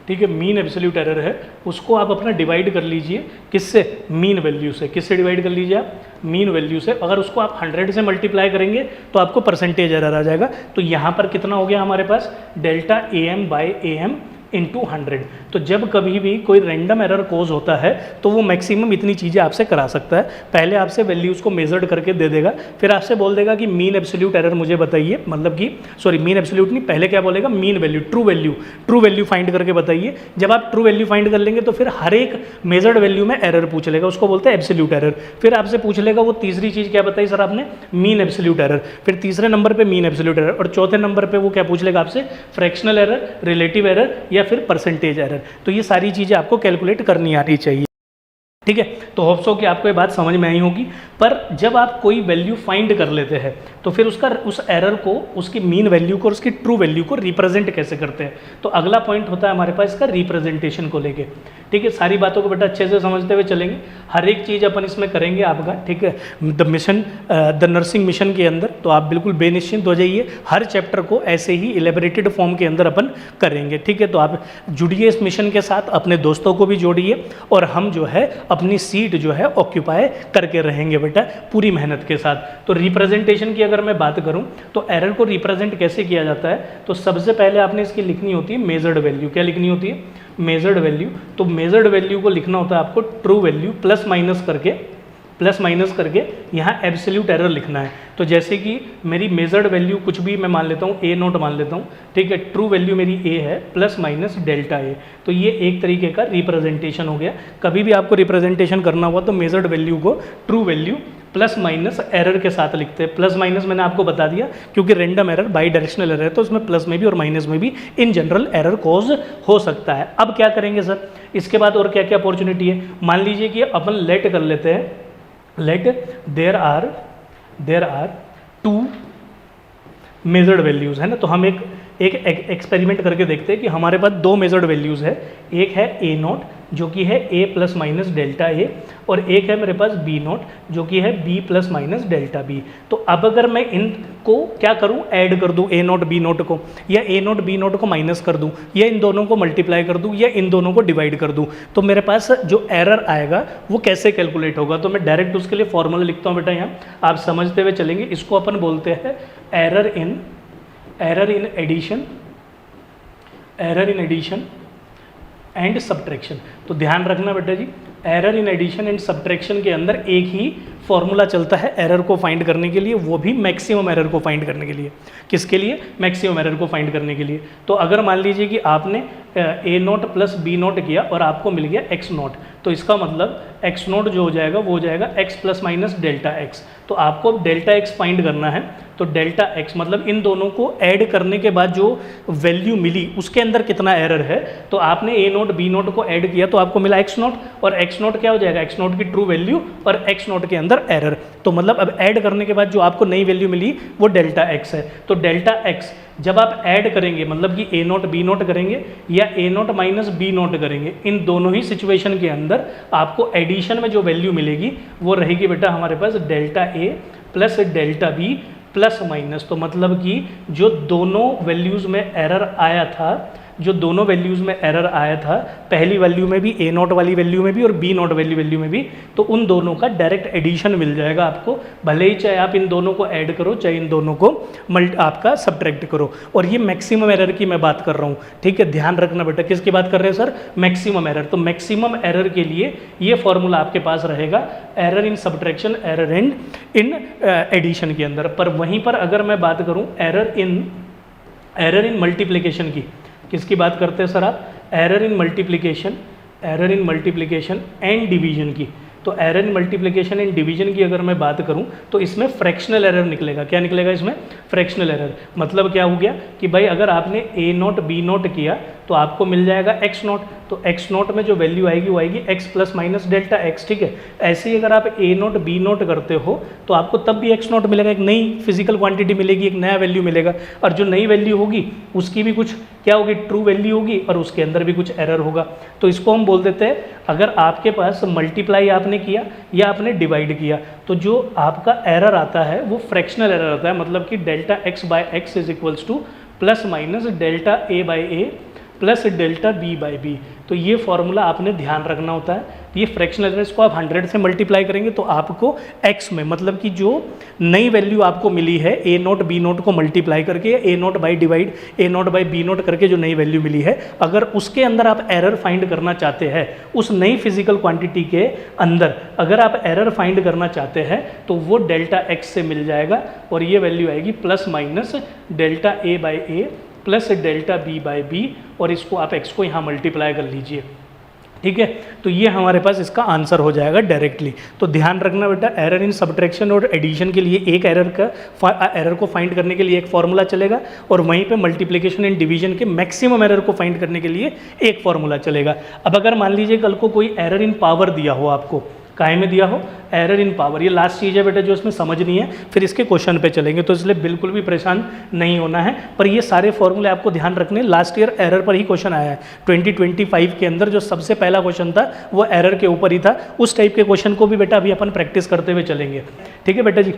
ठीक है, मीन एब्सोल्यूट एरर है, उसको आप अपना डिवाइड कर लीजिए किससे, मीन वैल्यू से। किससे डिवाइड कर लीजिए आप, मीन वैल्यू से। अगर उसको आप 100 से मल्टीप्लाई करेंगे तो आपको परसेंटेज एरर आ जाएगा। तो यहाँ पर कितना हो गया हमारे पास, delta am by am into 100। तो जब कभी भी कोई रैंडम एरर कोज होता है तो वो मैक्सिमम इतनी चीज़ें आपसे करा सकता है। पहले आपसे वैल्यूज़ को मेजर्ड करके दे देगा, फिर आपसे बोल देगा कि मीन एब्सोल्यूट एरर मुझे बताइए, मतलब कि सॉरी मीन एब्सोल्यूट नहीं, पहले क्या बोलेगा, mean value, true value find करके बताइए। जब आप ट्रू वैल्यू फाइंड कर लेंगे तो फिर हर एक मेजर्ड वैल्यू में एरर पूछ लेगा, उसको बोलते हैं एब्सोल्यूट एरर। फिर आपसे पूछ लेगा वो तीसरी चीज़ क्या बताई सर आपने, मीन एब्सोल्यूट एरर। फिर तीसरे नंबर पर मीन एब्सोल्यूट एरर, और चौथे नंबर पर वो क्या पूछ लेगा आपसे, फ्रैक्शनल एरर, रिलेटिव एरर या फिर परसेंटेज एरर। तो ये सारी चीज़ें आपको कैलकुलेट करनी आनी चाहिए, ठीक है। तो होप्स हो कि आपको ये बात समझ में आई होगी। पर जब आप कोई वैल्यू फाइंड कर लेते हैं तो फिर उस एरर को, उसकी मीन वैल्यू को और उसकी ट्रू वैल्यू को रिप्रेजेंट कैसे करते हैं। तो अगला पॉइंट होता है हमारे पास इसका रिप्रेजेंटेशन को लेके, ठीक है। सारी बातों को बेटा अच्छे से समझते हुए चलेंगे, हर एक चीज़ अपन इसमें करेंगे आपका, ठीक है। द नर्सिंग मिशन के अंदर तो आप बिल्कुल बेनिश्चिंत हो जाइए, हर चैप्टर को ऐसे ही इलेबोरेटेड फॉर्म के अंदर अपन करेंगे, ठीक है। तो आप जुड़िए इस मिशन के साथ, अपने दोस्तों को भी जोड़िए, और हम जो है अपनी सीट जो है ऑक्यूपाई करके रहेंगे बेटा पूरी मेहनत के साथ। तो रिप्रेजेंटेशन की अगर मैं बात करूं तो एरर को रिप्रेजेंट कैसे किया जाता है, तो सबसे पहले आपने इसकी लिखनी होती है मेजर्ड वैल्यू। क्या लिखनी होती है, मेजर्ड वैल्यू। तो मेजर्ड वैल्यू को लिखना होता है आपको ट्रू वैल्यू प्लस माइनस करके प्लस माइनस करके यहाँ एब्सोल्यूट एरर लिखना है। तो जैसे कि मेरी मेजर्ड वैल्यू कुछ भी मैं मान लेता हूँ, ए नोट मान लेता हूँ, ठीक है, ट्रू वैल्यू मेरी ए है प्लस माइनस डेल्टा ए। तो ये एक तरीके का रिप्रेजेंटेशन हो गया। कभी भी आपको रिप्रेजेंटेशन करना हुआ तो मेजर्ड वैल्यू को true value plus minus error के साथ लिखते हैं। प्लस माइनस मैंने आपको बता दिया क्योंकि random error by directional error है, तो उसमें प्लस में भी और माइनस में भी इन जनरल एरर कॉज हो सकता है। अब क्या करेंगे सर, इसके बाद और क्या क्या अपॉर्चुनिटी है। मान लीजिए कि अपन लेट कर लेते हैं, let there are two measured values है ना। तो हम एक एक्सपेरिमेंट करके देखते हैं कि हमारे पास दो मेजर्ड वैल्यूज़ है। एक है ए नोट जो कि है ए प्लस माइनस डेल्टा ए, और एक है मेरे पास बी नोट जो कि है B plus minus delta B. तो अब अगर मैं इनको क्या करूं, ऐड कर दूं ए नोट बी नोट को, या ए नोट बी नोट को माइनस कर दूं, या इन दोनों को मल्टीप्लाई कर दूं, या इन दोनों को डिवाइड कर दूं, तो मेरे पास जो एरर आएगा वो कैसे कैलकुलेट होगा। तो मैं डायरेक्ट उसके लिए फॉर्मूला लिखता हूँ बेटा, यहाँ आप समझते हुए चलेंगे। इसको अपन बोलते हैं error in addition and subtraction. तो ध्यान रखना बेटा जी, error in addition and subtraction के अंदर एक ही फॉर्मूला चलता है एरर को फाइंड करने के लिए, वो भी मैक्सिमम एरर को फाइंड करने के लिए। किसके लिए, मैक्सिमम एरर को फाइंड करने के लिए। तो अगर मान लीजिए कि आपने ए नोट प्लस बी नोट किया और आपको मिल गया एक्स नोट, तो इसका मतलब एक्स नोट जो हो जाएगा वो हो जाएगा x plus minus delta x. तो आपको डेल्टा एक्स फाइंड करना है। तो डेल्टा एक्स मतलब इन दोनों को ऐड करने के बाद जो वैल्यू मिली उसके अंदर कितना एरर है। तो आपने ए नोट बी नोट को ऐड किया तो आपको मिला एक्स नोट, और एक्स नोट क्या हो जाएगा, एक्स नोट की ट्रू वैल्यू और एक्स नोट के अंदर एरर। तो मतलब अब ऐड करने के बाद जो आपको नई वैल्यू मिली वो डेल्टा एक्स है। तो डेल्टा एक्स जब आप ऐड करेंगे मतलब कि ए नोट बी नोट करेंगे या A note minus B note करेंगे, इन दोनों ही सिचुएशन के अंदर आपको एडिशन में जो वैल्यू मिलेगी वो रहेगी बेटा हमारे पास delta A plus delta B plus minus. तो मतलब कि जो दोनों वैल्यूज़ में एरर आया था, पहली वैल्यू में भी, ए नोट वाली वैल्यू में भी और बी नोट वाली वैल्यू में भी, तो उन दोनों का डायरेक्ट एडिशन मिल जाएगा आपको। भले ही चाहे आप इन दोनों को ऐड करो, चाहे इन दोनों को आपका सब्ट्रैक्ट करो। और ये मैक्सिमम एरर की मैं बात कर रहा हूँ, ठीक है, ध्यान रखना बेटा। किसकी बात कर रहे हैं सर, मैक्सिमम एरर। तो मैक्सिमम एरर के लिए ये फॉर्मूला आपके पास रहेगा, error in subtraction, error in addition के अंदर। पर वहीं पर अगर मैं बात करूँ एरर इन मल्टीप्लिकेशन की, किसकी बात करते हैं सर आप, error in multiplication and division की। तो error in multiplication and division की अगर मैं बात करूं तो इसमें फ्रैक्शनल एरर निकलेगा। क्या निकलेगा इसमें, फ्रैक्शनल एरर। मतलब क्या हो गया कि भाई अगर आपने ए नोट बी नोट किया तो आपको मिल जाएगा एक्स नोट, तो एक्स नोट में जो वैल्यू आएगी वो आएगी x plus minus delta x, ठीक है। ऐसे ही अगर आप ए नोट बी नोट करते हो तो आपको तब भी एक्स नोट मिलेगा, एक नई फिजिकल क्वांटिटी मिलेगी, एक नया वैल्यू मिलेगा, और जो नई वैल्यू होगी उसकी भी कुछ क्या होगी, ट्रू वैल्यू होगी, और उसके अंदर भी कुछ एरर होगा। तो इसको हम बोल देते हैं, अगर आपके पास मल्टीप्लाई आपने किया या आपने डिवाइड किया तो जो आपका एरर आता है वो फ्रैक्शनल एरर आता है। मतलब कि delta x by x is equals to plus minus delta A by A plus delta B by B. तो ये फॉर्मूला आपने ध्यान रखना होता है। ये फ्रैक्शनल एरर, इसको आप 100 से मल्टीप्लाई करेंगे तो आपको x में, मतलब कि जो नई वैल्यू आपको मिली है ए नोट बी नोट को मल्टीप्लाई करके या A naught by divide A naught by B naught करके जो नई वैल्यू मिली है, अगर उसके अंदर आप एरर फाइंड करना चाहते हैं, उस नई फिजिकल क्वांटिटी के अंदर अगर आप एरर फाइंड करना चाहते हैं तो वो डेल्टा एक्स से मिल जाएगा, और ये वैल्यू आएगी plus minus delta A by A plus delta B by B, और इसको आप x को यहाँ मल्टीप्लाई कर लीजिए, ठीक है। तो ये हमारे पास इसका आंसर हो जाएगा डायरेक्टली। तो ध्यान रखना बेटा, एरर इन सब्ट्रैक्शन और एडिशन के लिए एक एरर को फाइंड करने के लिए एक फॉर्मूला चलेगा, और वहीं पे मल्टीप्लिकेशन एंड डिवीजन के मैक्सिमम एरर को फाइंड करने के लिए एक फॉर्मूला चलेगा। अब अगर मान लीजिए कल को कोई एरर इन पावर दिया हो, आपको काहे में दिया हो, एरर इन पावर, ये लास्ट चीज़ है बेटा जो इसमें समझनी है, फिर इसके क्वेश्चन पे चलेंगे, तो इसलिए बिल्कुल भी परेशान नहीं होना है। पर ये सारे फॉर्मूले आपको ध्यान रखने, लास्ट ईयर एरर पर ही क्वेश्चन आया है 2025 के अंदर, जो सबसे पहला क्वेश्चन था वो एरर के ऊपर ही था। उस टाइप के क्वेश्चन को भी बेटा अभी अपन प्रैक्टिस करते हुए चलेंगे, ठीक है बेटा जी।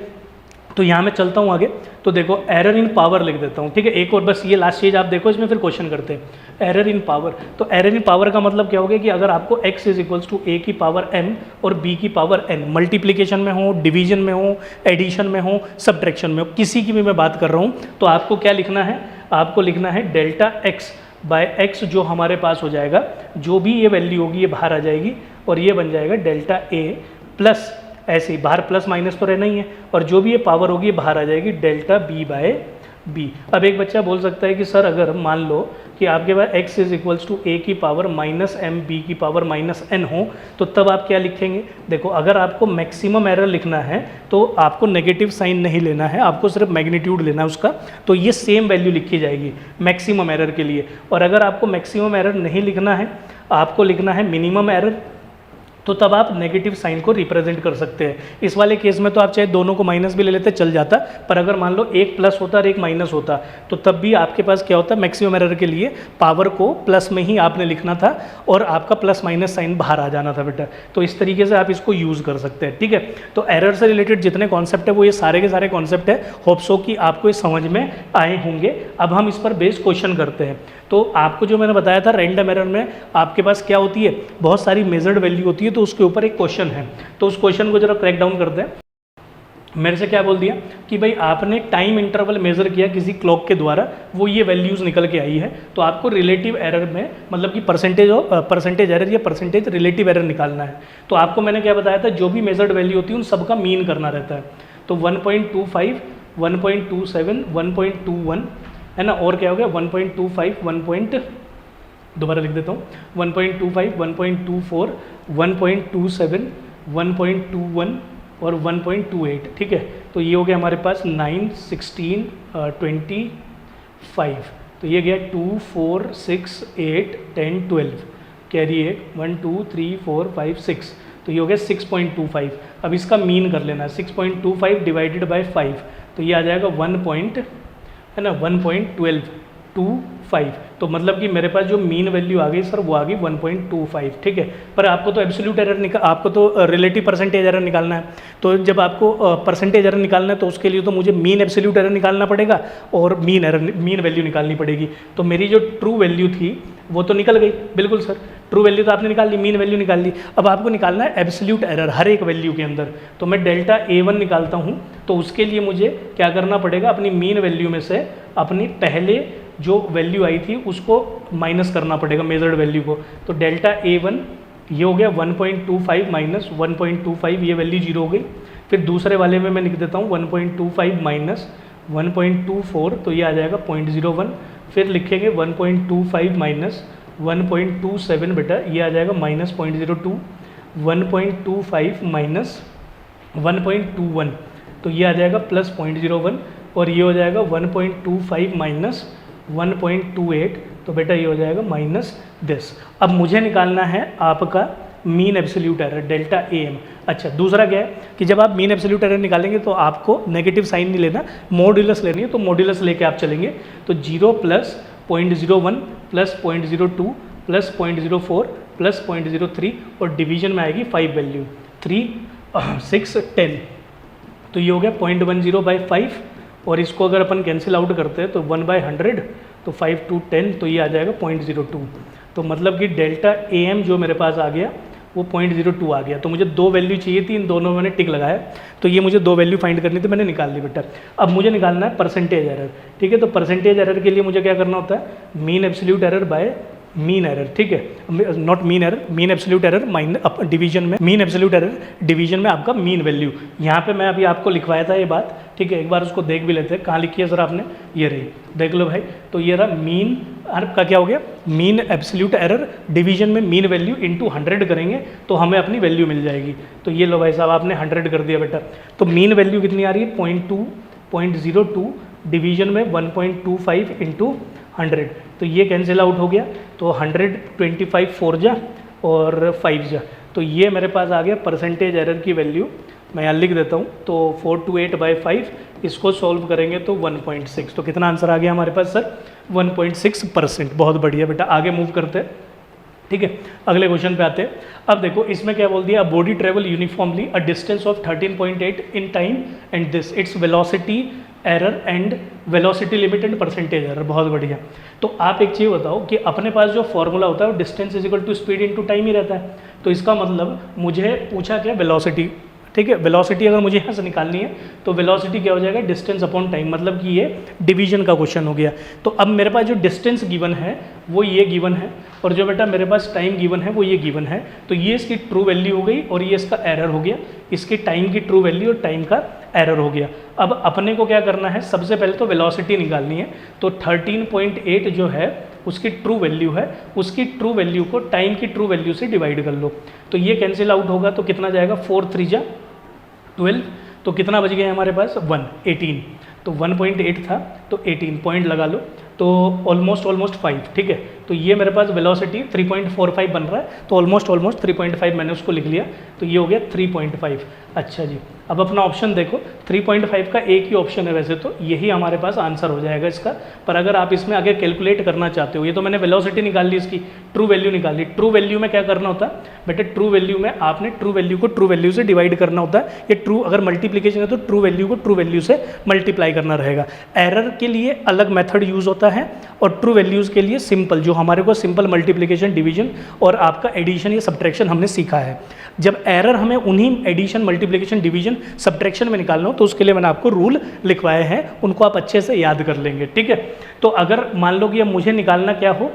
तो यहाँ मैं चलता हूँ आगे, तो देखो एरर इन पावर लिख देता हूँ, ठीक है। एक और बस ये लास्ट चीज़ आप देखो, इसमें फिर क्वेश्चन करते हैं। एरर इन पावर, तो एरर इन पावर का मतलब क्या हो गया कि अगर आपको x is equals to a की पावर m और b की पावर n, मल्टीप्लिकेशन में हो, डिवीजन में हो, एडिशन में हो, सब्ट्रैक्शन में हो, किसी की भी मैं बात कर रहा हूँ, तो आपको क्या लिखना है, आपको लिखना है डेल्टा x बाय x, जो हमारे पास हो जाएगा, जो भी ये वैल्यू होगी ये बाहर आ जाएगी, और ये बन जाएगा डेल्टा a प्लस ऐसे ही बाहर प्लस माइनस तो रहना ही है, और जो भी ये पावर होगी ये बाहर आ जाएगी डेल्टा बी बाय बी। अब एक बच्चा बोल सकता है कि सर अगर मान लो कि आपके पास x is equals to a की पावर माइनस एम बी की पावर माइनस एन हो, तो तब आप क्या लिखेंगे? देखो, अगर आपको मैक्सिमम एरर लिखना है तो आपको नेगेटिव साइन नहीं लेना है, आपको सिर्फ मैग्नीट्यूड लेना है उसका, तो ये सेम वैल्यू लिखी जाएगी मैक्सिमम एरर के लिए। और अगर आपको मैक्सिमम एरर नहीं लिखना है, आपको लिखना है मिनिमम एरर, तो तब आप नेगेटिव साइन को रिप्रेजेंट कर सकते हैं। इस वाले केस में तो आप चाहे दोनों को माइनस भी ले लेते चल जाता, पर अगर मान लो एक प्लस होता और एक माइनस होता तो तब भी आपके पास क्या होता, मैक्सिमम एरर के लिए पावर को प्लस में ही आपने लिखना था और आपका प्लस माइनस साइन बाहर आ जाना था बेटा। तो इस तरीके से आप इसको यूज़ कर सकते हैं, ठीक है। तो एरर से रिलेटेड जितने कॉन्सेप्ट है वो ये सारे के सारे कॉन्सेप्ट है, होप सो कि आपको ये समझ में आए होंगे। अब हम इस पर बेस्ड क्वेश्चन करते हैं। तो आपको जो मैंने बताया था रैंडम एरर में आपके पास क्या होती है, बहुत सारी मेजर्ड वैल्यू होती है, तो उसके ऊपर एक क्वेश्चन है, तो उस क्वेश्चन को जरा क्रैक डाउन करते हैं। मेरे से क्या बोल दिया कि भाई आपने टाइम इंटरवल मेजर किया किसी क्लॉक के द्वारा, वो ये वैल्यूज़ निकल के आई है, तो आपको रिलेटिव एरर में मतलब कि परसेंटेज एरर या परसेंटेज रिलेटिव एरर निकालना है। तो आपको मैंने क्या बताया था, जो भी मेजर्ड वैल्यू होती है उन सबका मीन करना रहता है। तो 1.25, 1.27, 1.21 है ना, और क्या हो गया 1.25, दोबारा लिख देता हूँ 1.25, 1.24, 1.27, 1.21 और 1.28, ठीक है। तो ये हो गया हमारे पास 9, 16, 25, तो ये गया 2, 4, 6, 8, 10, 12, कैरी 1, 2, 3, 4, 5, 6, तो ये हो गया 6.25। अब इसका मीन कर लेना है, 6.25 डिवाइडेड बाय 5, तो ये आ जाएगा 1.1225, तो मतलब कि मेरे पास जो मीन वैल्यू आ गई सर वो आ गई 1.25, ठीक है। पर आपको तो एब्सोल्यूट एरर आपको तो रिलेटिव परसेंटेज एरर निकालना है, तो जब आपको परसेंटेज एरर निकालना है तो उसके लिए तो मुझे मीन एब्सोल्यूट एरर निकालना पड़ेगा और मीन वैल्यू निकालनी पड़ेगी। तो मेरी जो ट्रू वैल्यू थी वो तो निकल गई, बिल्कुल सर, ट्रू वैल्यू तो आपने निकाल ली, मीन वैल्यू निकाल ली। अब आपको निकालना है एब्सोल्यूट एरर हर एक वैल्यू के अंदर, तो मैं डेल्टा A1 निकालता हूँ। तो उसके लिए मुझे क्या करना पड़ेगा, अपनी मीन वैल्यू में से अपनी पहले जो वैल्यू आई थी उसको माइनस करना पड़ेगा मेजर्ड वैल्यू को। तो डेल्टा A1 ये हो गया 1.25 माइनस 1.25, ये वैल्यू 0 हो गई। फिर दूसरे वाले में मैं लिख देता हूँ 1.25 माइनस 1.24, तो ये आ जाएगा 0.01। फिर लिखेंगे 1.25 माइनस 1.27, बेटा ये आ जाएगा माइनस 0.02। 1.25 माइनस 1.21, तो ये आ जाएगा प्लस 0.01, और ये हो जाएगा 1.25 माइनस 1.28, तो बेटा ये हो जाएगा माइनस 10। अब मुझे निकालना है आपका mean absolute error delta AM। अच्छा, दूसरा क्या है कि जब आप मीन एब्सोल्यूट एरर निकालेंगे तो आपको नेगेटिव साइन नहीं लेना, मॉड्यूलस लेनी है, तो मॉड्यूलस लेके आप चलेंगे। तो 0 प्लस 0.01 प्लस 0.02 प्लस 0.04 प्लस 0.03, और डिवीजन में आएगी 5 वैल्यू 3, 6, 10, तो ये हो गया 0.10/5, और इसको अगर अपन कैंसिल आउट करते हैं तो 1/100, तो 5 to 10, तो ये आ जाएगा 0.02। तो मतलब कि डेल्टा AM जो मेरे पास आ गया वो 0.02 आ गया। तो मुझे 2 वैल्यू चाहिए थी, इन दोनों में मैंने टिक लगाया, तो ये मुझे 2 वैल्यू फाइंड करनी थी, मैंने निकाल ली बेटा। अब मुझे निकालना है परसेंटेज एरर, ठीक है। तो परसेंटेज एरर के लिए मुझे क्या करना होता है, mean absolute error bye mean error, ठीक है, not mean error, mean absolute error division में, मीन एब्सोल्यूट एरर डिवीजन में आपका मीन वैल्यू। यहाँ पे मैं अभी आपको लिखवाया था ये बात, ठीक है, एक बार उसको देख भी लेते हैं, कहाँ लिखी है सर आपने, ये रही, देख लो भाई। तो ये रहा मीन का क्या हो गया, मीन एब्सोल्यूट एरर डिवीजन में मीन वैल्यू इंटू 100 करेंगे तो हमें अपनी वैल्यू मिल जाएगी। तो ये लो भाई साहब, आपने 100 कर दिया बेटा। तो मीन वैल्यू कितनी आ रही है 0.02 डिवीजन में 1.25 इंटू 100, तो ये कैंसिल आउट हो गया। तो 125 4 जा और 5 जा, तो ये मेरे पास आ गया परसेंटेज एरर की वैल्यू, मैं यहाँ लिख देता हूँ। तो 428/5, इसको सॉल्व करेंगे तो 1.6, तो कितना आंसर आ गया हमारे पास सर 1.6%। बहुत बढ़िया बेटा, आगे मूव करते हैं, ठीक है, अगले क्वेश्चन पे आते हैं। अब देखो इसमें क्या बोल दिया, body travel uniformly a distance of 13.8 in time and this its velocity error and velocity limit and percentage error. बहुत बढ़िया। तो आप एक चीज़ बताओ कि अपने पास जो फॉर्मूला होता है वो distance is equal to speed into time ही रहता है, तो इसका मतलब मुझे पूछा क्या वेलोसिटी, ठीक है। वेलोसिटी अगर मुझे यहाँ से निकालनी है तो वेलोसिटी क्या हो जाएगा, डिस्टेंस अपॉन टाइम, मतलब कि ये डिवीजन का क्वेश्चन हो गया। तो अब मेरे पास जो डिस्टेंस गिवन है वो ये गिवन है, और जो बेटा मेरे पास टाइम गिवन है वो ये गिवन है। तो ये इसकी ट्रू वैल्यू हो गई और ये इसका एरर हो गया, इसकी टाइम की ट्रू वैल्यू और टाइम का एरर हो गया। अब अपने को क्या करना है, सबसे पहले तो वेलोसिटी निकालनी है। तो 13.8 जो है उसकी ट्रू वैल्यू है, उसकी ट्रू वैल्यू को टाइम की ट्रू वैल्यू से डिवाइड कर लो। तो ये कैंसिल आउट होगा, तो कितना जाएगा, 4 3 जा 12, तो कितना बच गया हमारे पास 1 18। तो 1.8 था तो 18 पॉइंट लगा लो, तो ऑलमोस्ट 5, ठीक है। तो ये मेरे पास वेलोसिटी 3.45 बन रहा है, तो ऑलमोस्ट 3.5 मैंने उसको लिख लिया, तो ये हो गया 3.5। अच्छा जी, अब अपना ऑप्शन देखो, 3.5 का एक ही ऑप्शन है वैसे तो, यही हमारे पास आंसर हो जाएगा इसका। पर अगर आप इसमें आगे कैलकुलेट करना चाहते हो, ये तो मैंने वेलोसिटी निकाल ली, इसकी ट्रू वैल्यू निकाल ली। ट्रू वैल्यू में क्या करना होता है बेटे, ट्रू वैल्यू में आपने ट्रू वैल्यू को ट्रू वैल्यू से डिवाइड करना होता है। ये ट्रू अगर मल्टीप्लीकेशन है तो ट्रू वैल्यू को ट्रू वैल्यू से मल्टीप्लाई करना रहेगा। एरर के लिए अलग मेथड यूज़ होता है और ट्रू वैल्यूज़ के लिए सिंपल, जो हमारे को सिंपल मल्टीप्लिकेशन, डिवीजन और आपका एडिशन या सब्ट्रैक्शन हमने सीखा है। जब एरर हमें उन्हीं एडिशन, मल्टीप्लिकेशन, डिवीजन, सब्ट्रैक्शन में निकालना हो तो उसके लिए मैंने आपको रूल लिखवाए हैं, उनको आप अच्छे से याद कर लेंगे, ठीक है। तो अगर मान लो कि अब मुझे निकालना क्या हो,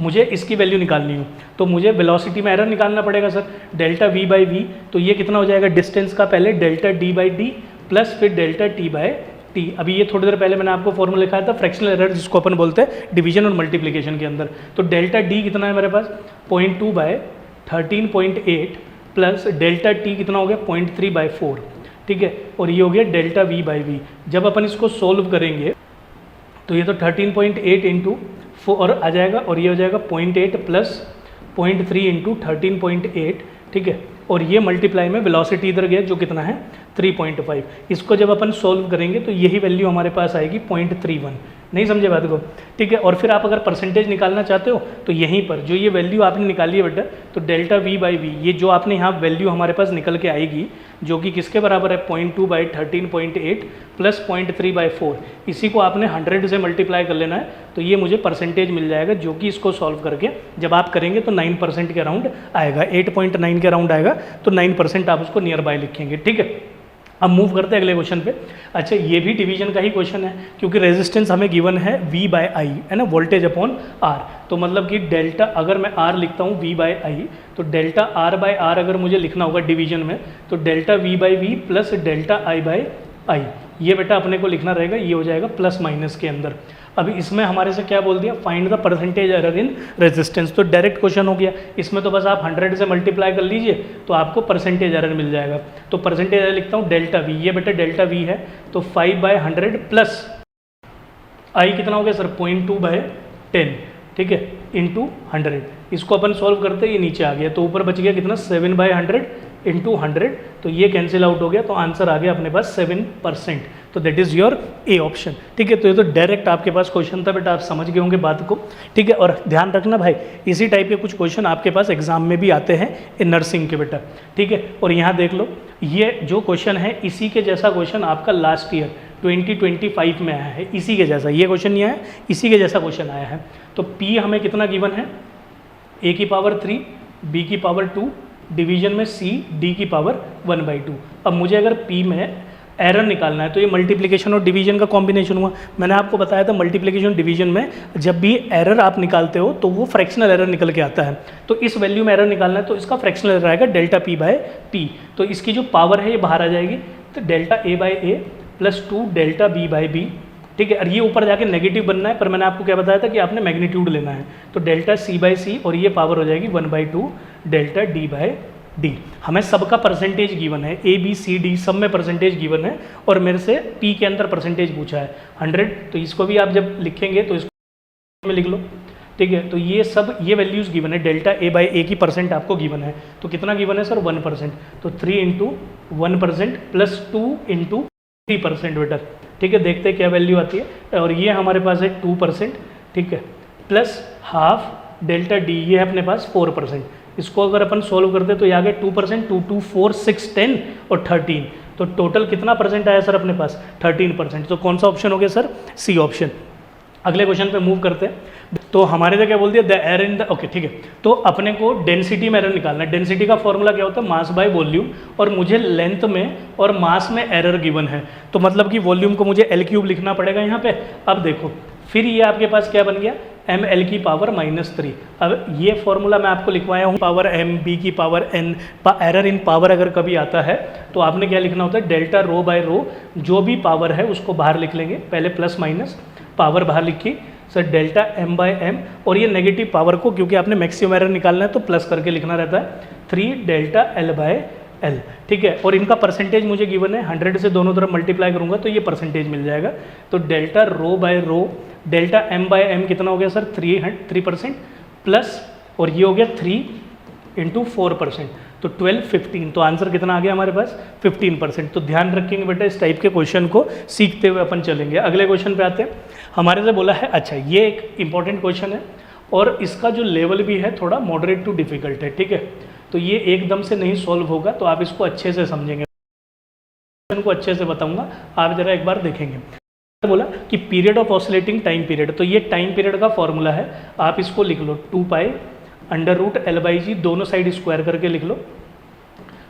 मुझे इसकी वैल्यू निकालनी हो, तो मुझे वेलोसिटी में एरर निकालना पड़ेगा sir, delta v by V. तो ये कितना हो जाएगा, डिस्टेंस का पहले delta d by D plus फिर डेल्टा t बाई टी। अभी ये थोड़ी देर पहले मैंने आपको फॉर्मूला लिखाया था फ्रैक्शनल एरर, जिसको अपन बोलते हैं डिवीजन और मल्टीप्लिकेशन के अंदर। तो डेल्टा d कितना है मेरे पास 0.2 बाय 13.8 प्लस डेल्टा t कितना हो गया 0.3 बाय 4, ठीक है। और ये हो गया डेल्टा v बाई वी। जब अपन इसको सोल्व करेंगे तो ये तो 13.8 इंटू 4 आ जाएगा, और ये हो जाएगा 0.8 प्लस 0.3 इंटू 13.8, ठीक है। और ये मल्टीप्लाई में वेलोसिटी इधर गया जो कितना है 3.5। इसको जब अपन सोल्व करेंगे तो यही वैल्यू हमारे पास आएगी 0.31। नहीं समझे बात को, ठीक है। और फिर आप अगर परसेंटेज निकालना चाहते हो तो यहीं पर जो ये वैल्यू आपने निकाली है बेटा, तो डेल्टा v बाई वी, ये जो आपने यहाँ वैल्यू हमारे पास निकल के आएगी जो कि किसके बराबर है 0.2 बाई 13.8 प्लस 0.3 बाई 4, इसी को आपने 100 से मल्टीप्लाई कर लेना है, तो ये मुझे परसेंटेज मिल जाएगा, जो कि इसको सॉल्व करके जब आप करेंगे तो 9% के अराउंड आएगा, 8.9 के अराउंड आएगा, तो 9% आप उसको नियर बाय लिखेंगे, ठीक है। अब मूव करते हैं अगले क्वेश्चन पे। अच्छा, ये भी डिवीजन का ही क्वेश्चन है, क्योंकि रेजिस्टेंस हमें गिवन है V बाय आई, है ना, वोल्टेज अपॉन R। तो मतलब कि डेल्टा, अगर मैं R लिखता हूँ V बाय आई, तो डेल्टा R बाय R अगर मुझे लिखना होगा डिवीजन में, तो delta V by V plus delta I by I, ये बेटा अपने को लिखना रहेगा, ये हो जाएगा प्लस माइनस के अंदर। अभी इसमें हमारे से क्या बोल दिया, find the percentage error in resistance, तो डायरेक्ट क्वेश्चन हो गया। इसमें तो बस आप 100 से मल्टीप्लाई कर लीजिए तो आपको परसेंटेज एरर मिल जाएगा। तो परसेंटेज एरर लिखता हूँ डेल्टा वी, ये बेटा डेल्टा वी है, तो 5/100 प्लस आई कितना हो गया सर 0.2 बाय 10, ठीक है, इंटू 100। इसको अपन सॉल्व करते ये नीचे आ गया, तो ऊपर बच गया कितना 7/100 इंटू 100, तो ये कैंसिल आउट हो गया, तो आंसर आ गया अपने पास 7%। तो that is your A option, ठीक है। तो ये तो डायरेक्ट आपके पास क्वेश्चन था बेटा, आप समझ गए होंगे बात को, ठीक है। और ध्यान रखना भाई, इसी टाइप के कुछ क्वेश्चन आपके पास एग्जाम में भी आते हैं इन नर्सिंग के बेटा, ठीक है। और यहाँ देख लो, ये जो क्वेश्चन है इसी के जैसा क्वेश्चन आपका लास्ट ईयर 2025 में आया है, इसी के जैसा ये क्वेश्चन नहीं आया, इसी के जैसा क्वेश्चन आया है। तो P हमें कितना गिवन है, A की पावर 3, B की पावर 2, डिवीजन में C, D की पावर 1/2। अब मुझे अगर P में एरर निकालना है तो ये मल्टीप्लिकेशन और डिवीजन का कॉम्बिनेशन हुआ। मैंने आपको बताया था मल्टीप्लिकेशन डिवीजन में जब भी एरर आप निकालते हो तो वो फ्रैक्शनल एरर निकल के आता है। तो इस वैल्यू में एरर निकालना है तो इसका फ्रैक्शनल एरर आएगा डेल्टा P बाय P। तो इसकी जो पावर है ये बाहर आ जाएगी, तो delta A by A plus 2 delta B by B, ठीक है। और ये ऊपर जाके नेगेटिव बनना है, पर मैंने आपको क्या बताया था कि आपने मैग्नीट्यूड लेना है, तो डेल्टा C बाय C, और ये पावर हो जाएगी 1/2 डेल्टा D बाय D। हमें सबका परसेंटेज गिवन है, A B C D सब में परसेंटेज गिवन है, और मेरे से P के अंदर परसेंटेज पूछा है 100, तो इसको भी आप जब लिखेंगे तो इसको में लिख लो, ठीक है। तो ये सब ये वैल्यूज़ गिवन है, डेल्टा A बाई A की परसेंट आपको गिवन है, तो कितना गिवन है सर 1%, तो 3 इंटू 1% प्लस 2 इंटू 3% बेटा, ठीक है। देखते हैं क्या वैल्यू आती है, और ये हमारे पास है 2%, ठीक है, प्लस हाफ डेल्टा D, ये है अपने पास 4%। इसको अगर अपन सोल्व करते तो ये आ गया 2%, 2 2 4 6 10 और 13, तो टोटल कितना परसेंट आया सर अपने पास 13%। तो कौन सा ऑप्शन हो गया सर, सी ऑप्शन। अगले क्वेश्चन पे मूव करते हैं। तो हमारे से क्या बोल दिया, the air in the, okay ठीक है। तो अपने को डेंसिटी में एरर निकालना है। डेंसिटी का फॉर्मूला क्या होता है, मास बाय वॉल्यूम, और मुझे लेंथ में और मास में एरर गिवन है, तो मतलब कि वॉल्यूम को मुझे L³ लिखना पड़ेगा यहाँ पे। अब देखो फिर ये आपके पास क्या बन गया, ml की पावर -3। अब ये फॉर्मूला मैं आपको लिखवाया हूँ, पावर m b की power n, error in power अगर कभी आता है तो आपने क्या लिखना होता है, डेल्टा रो बाय रो, जो भी पावर है उसको बाहर लिख लेंगे, पहले प्लस माइनस पावर बाहर लिखी sir, delta m by m, और ये नेगेटिव पावर को क्योंकि आपने मैक्सिमम एरर निकालना है तो प्लस करके लिखना रहता है, 3 डेल्टा l बाय l, ठीक है। और इनका परसेंटेज मुझे गिवन है, 100 से दोनों तरफ मल्टीप्लाई करूंगा तो ये परसेंटेज मिल जाएगा। तो delta rho bye row, delta m by m कितना हो गया सर, 3% प्लस, और ये हो गया 3 इंटू 4%, तो 12, 15, तो आंसर कितना आ गया हमारे पास, 15%। तो ध्यान रखेंगे बेटा, इस टाइप के क्वेश्चन को सीखते हुए अपन चलेंगे। अगले क्वेश्चन पे आते हैं। हमारे से बोला है, अच्छा ये एक इंपॉर्टेंट क्वेश्चन है और इसका जो लेवल भी है थोड़ा मॉडरेट टू डिफिकल्ट है, ठीक है। तो ये एकदम से नहीं सॉल्व होगा, तो आप इसको अच्छे से समझेंगे, को अच्छे से बताऊंगा, आप जरा एक बार देखेंगे। बोला कि period of oscillating time period, तो ये टाइम पीरियड का फॉर्मूला है, आप इसको लिख लो 2π√L/g, दोनों साइड स्क्वायर करके लिख लो,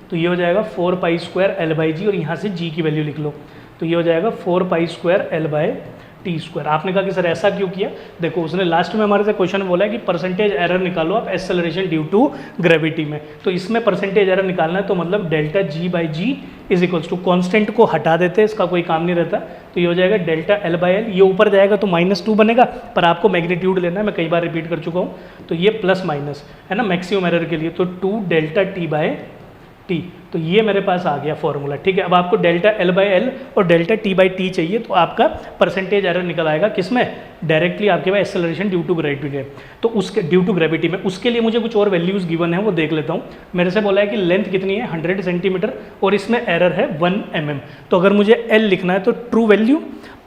तो ये हो जाएगा 4π² L/g, और यहाँ से g की वैल्यू लिख लो, तो ये हो जाएगा 4π² L/t²। आपने कहा कि सर ऐसा क्यों किया, देखो उसने लास्ट में हमारे से क्वेश्चन बोला है कि परसेंटेज एरर निकालो आप एक्सेलरेशन ड्यू टू ग्रेविटी में, तो इसमें परसेंटेज एरर निकालना है, तो मतलब delta g/g is equals to, constant को हटा देते हैं, इसका कोई काम नहीं रहता, तो ये हो जाएगा डेल्टा L/L, ये ऊपर जाएगा तो -2 बनेगा, पर आपको मैग्नीट्यूड लेना है, मैं कई बार रिपीट कर चुका हूँ, तो ये प्लस माइनस है ना मैक्सिमम एरर के लिए, तो 2 डेल्टा t/t, तो ये मेरे पास आ गया फॉर्मूला, ठीक है। अब आपको डेल्टा L/L और डेल्टा t/t चाहिए, तो आपका परसेंटेज एरर निकल आएगा किसमें, डायरेक्टली आपके पास एक्सेलरेशन ड्यू टू ग्रेविटी है, तो उसके ड्यू टू ग्रेविटी में, उसके लिए मुझे कुछ और वैल्यूज़ गिवन है, वो देख लेता हूँ। मेरे से बोला है कि लेंथ कितनी है 100 सेंटीमीटर और इसमें एरर है 1 mm, तो अगर मुझे L लिखना है तो true value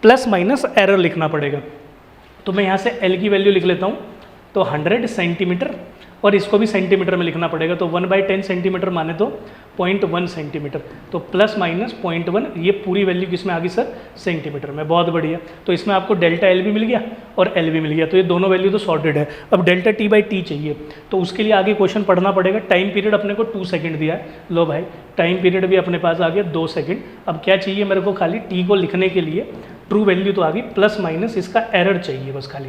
plus minus error लिखना पड़ेगा, तो मैं यहाँ से L की वैल्यू लिख लेता हूँ, तो 100 सेंटीमीटर, और इसको भी सेंटीमीटर में लिखना पड़ेगा, तो 1/10 सेंटीमीटर माने तो 0.1 सेंटीमीटर, तो प्लस माइनस 0.1, ये पूरी वैल्यू किस में आ गई सर, सेंटीमीटर में, बहुत बढ़िया। तो इसमें आपको डेल्टा L भी मिल गया और L भी मिल गया, तो ये दोनों वैल्यू तो सॉर्टेड है। अब डेल्टा t/t चाहिए, तो उसके लिए आगे क्वेश्चन पढ़ना पड़ेगा। टाइम पीरियड अपने को 2 सेकेंड दिया है, लो भाई टाइम पीरियड भी अपने पास आ गया 2 सेकेंड। अब क्या चाहिए मेरे को, खाली t को लिखने के लिए ट्रू वैल्यू तो आ गई, प्लस माइनस इसका एरर चाहिए बस खाली,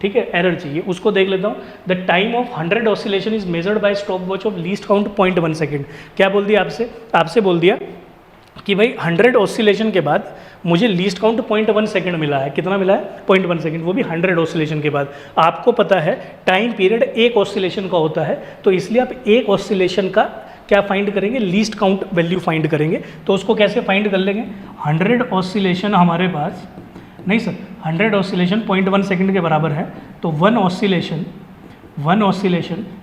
ठीक है, एरर चाहिए, उसको देख लेता हूँ। The time of 100 oscillation is measured by stop watch of least count 0.1 second. क्या बोल दिया आपसे, आपसे बोल दिया कि भाई 100 ऑसिलेशन के बाद मुझे लीस्ट काउंट 0.1 सेकेंड मिला है, कितना मिला है 0.1 सेकेंड, वो भी 100 ऑसिलेशन के बाद। आपको पता है टाइम पीरियड एक ऑसिलेशन का होता है, तो इसलिए आप एक ऑसिलेशन का क्या फाइंड करेंगे, लीस्ट काउंट वैल्यू फाइंड करेंगे। तो उसको कैसे फाइंड कर लेंगे, 100 ऑसिलेशन हमारे पास, नहीं सर 100 ऑसिलेशन 0.1 सेकंड के बराबर है, तो 1 ऑसिलेशन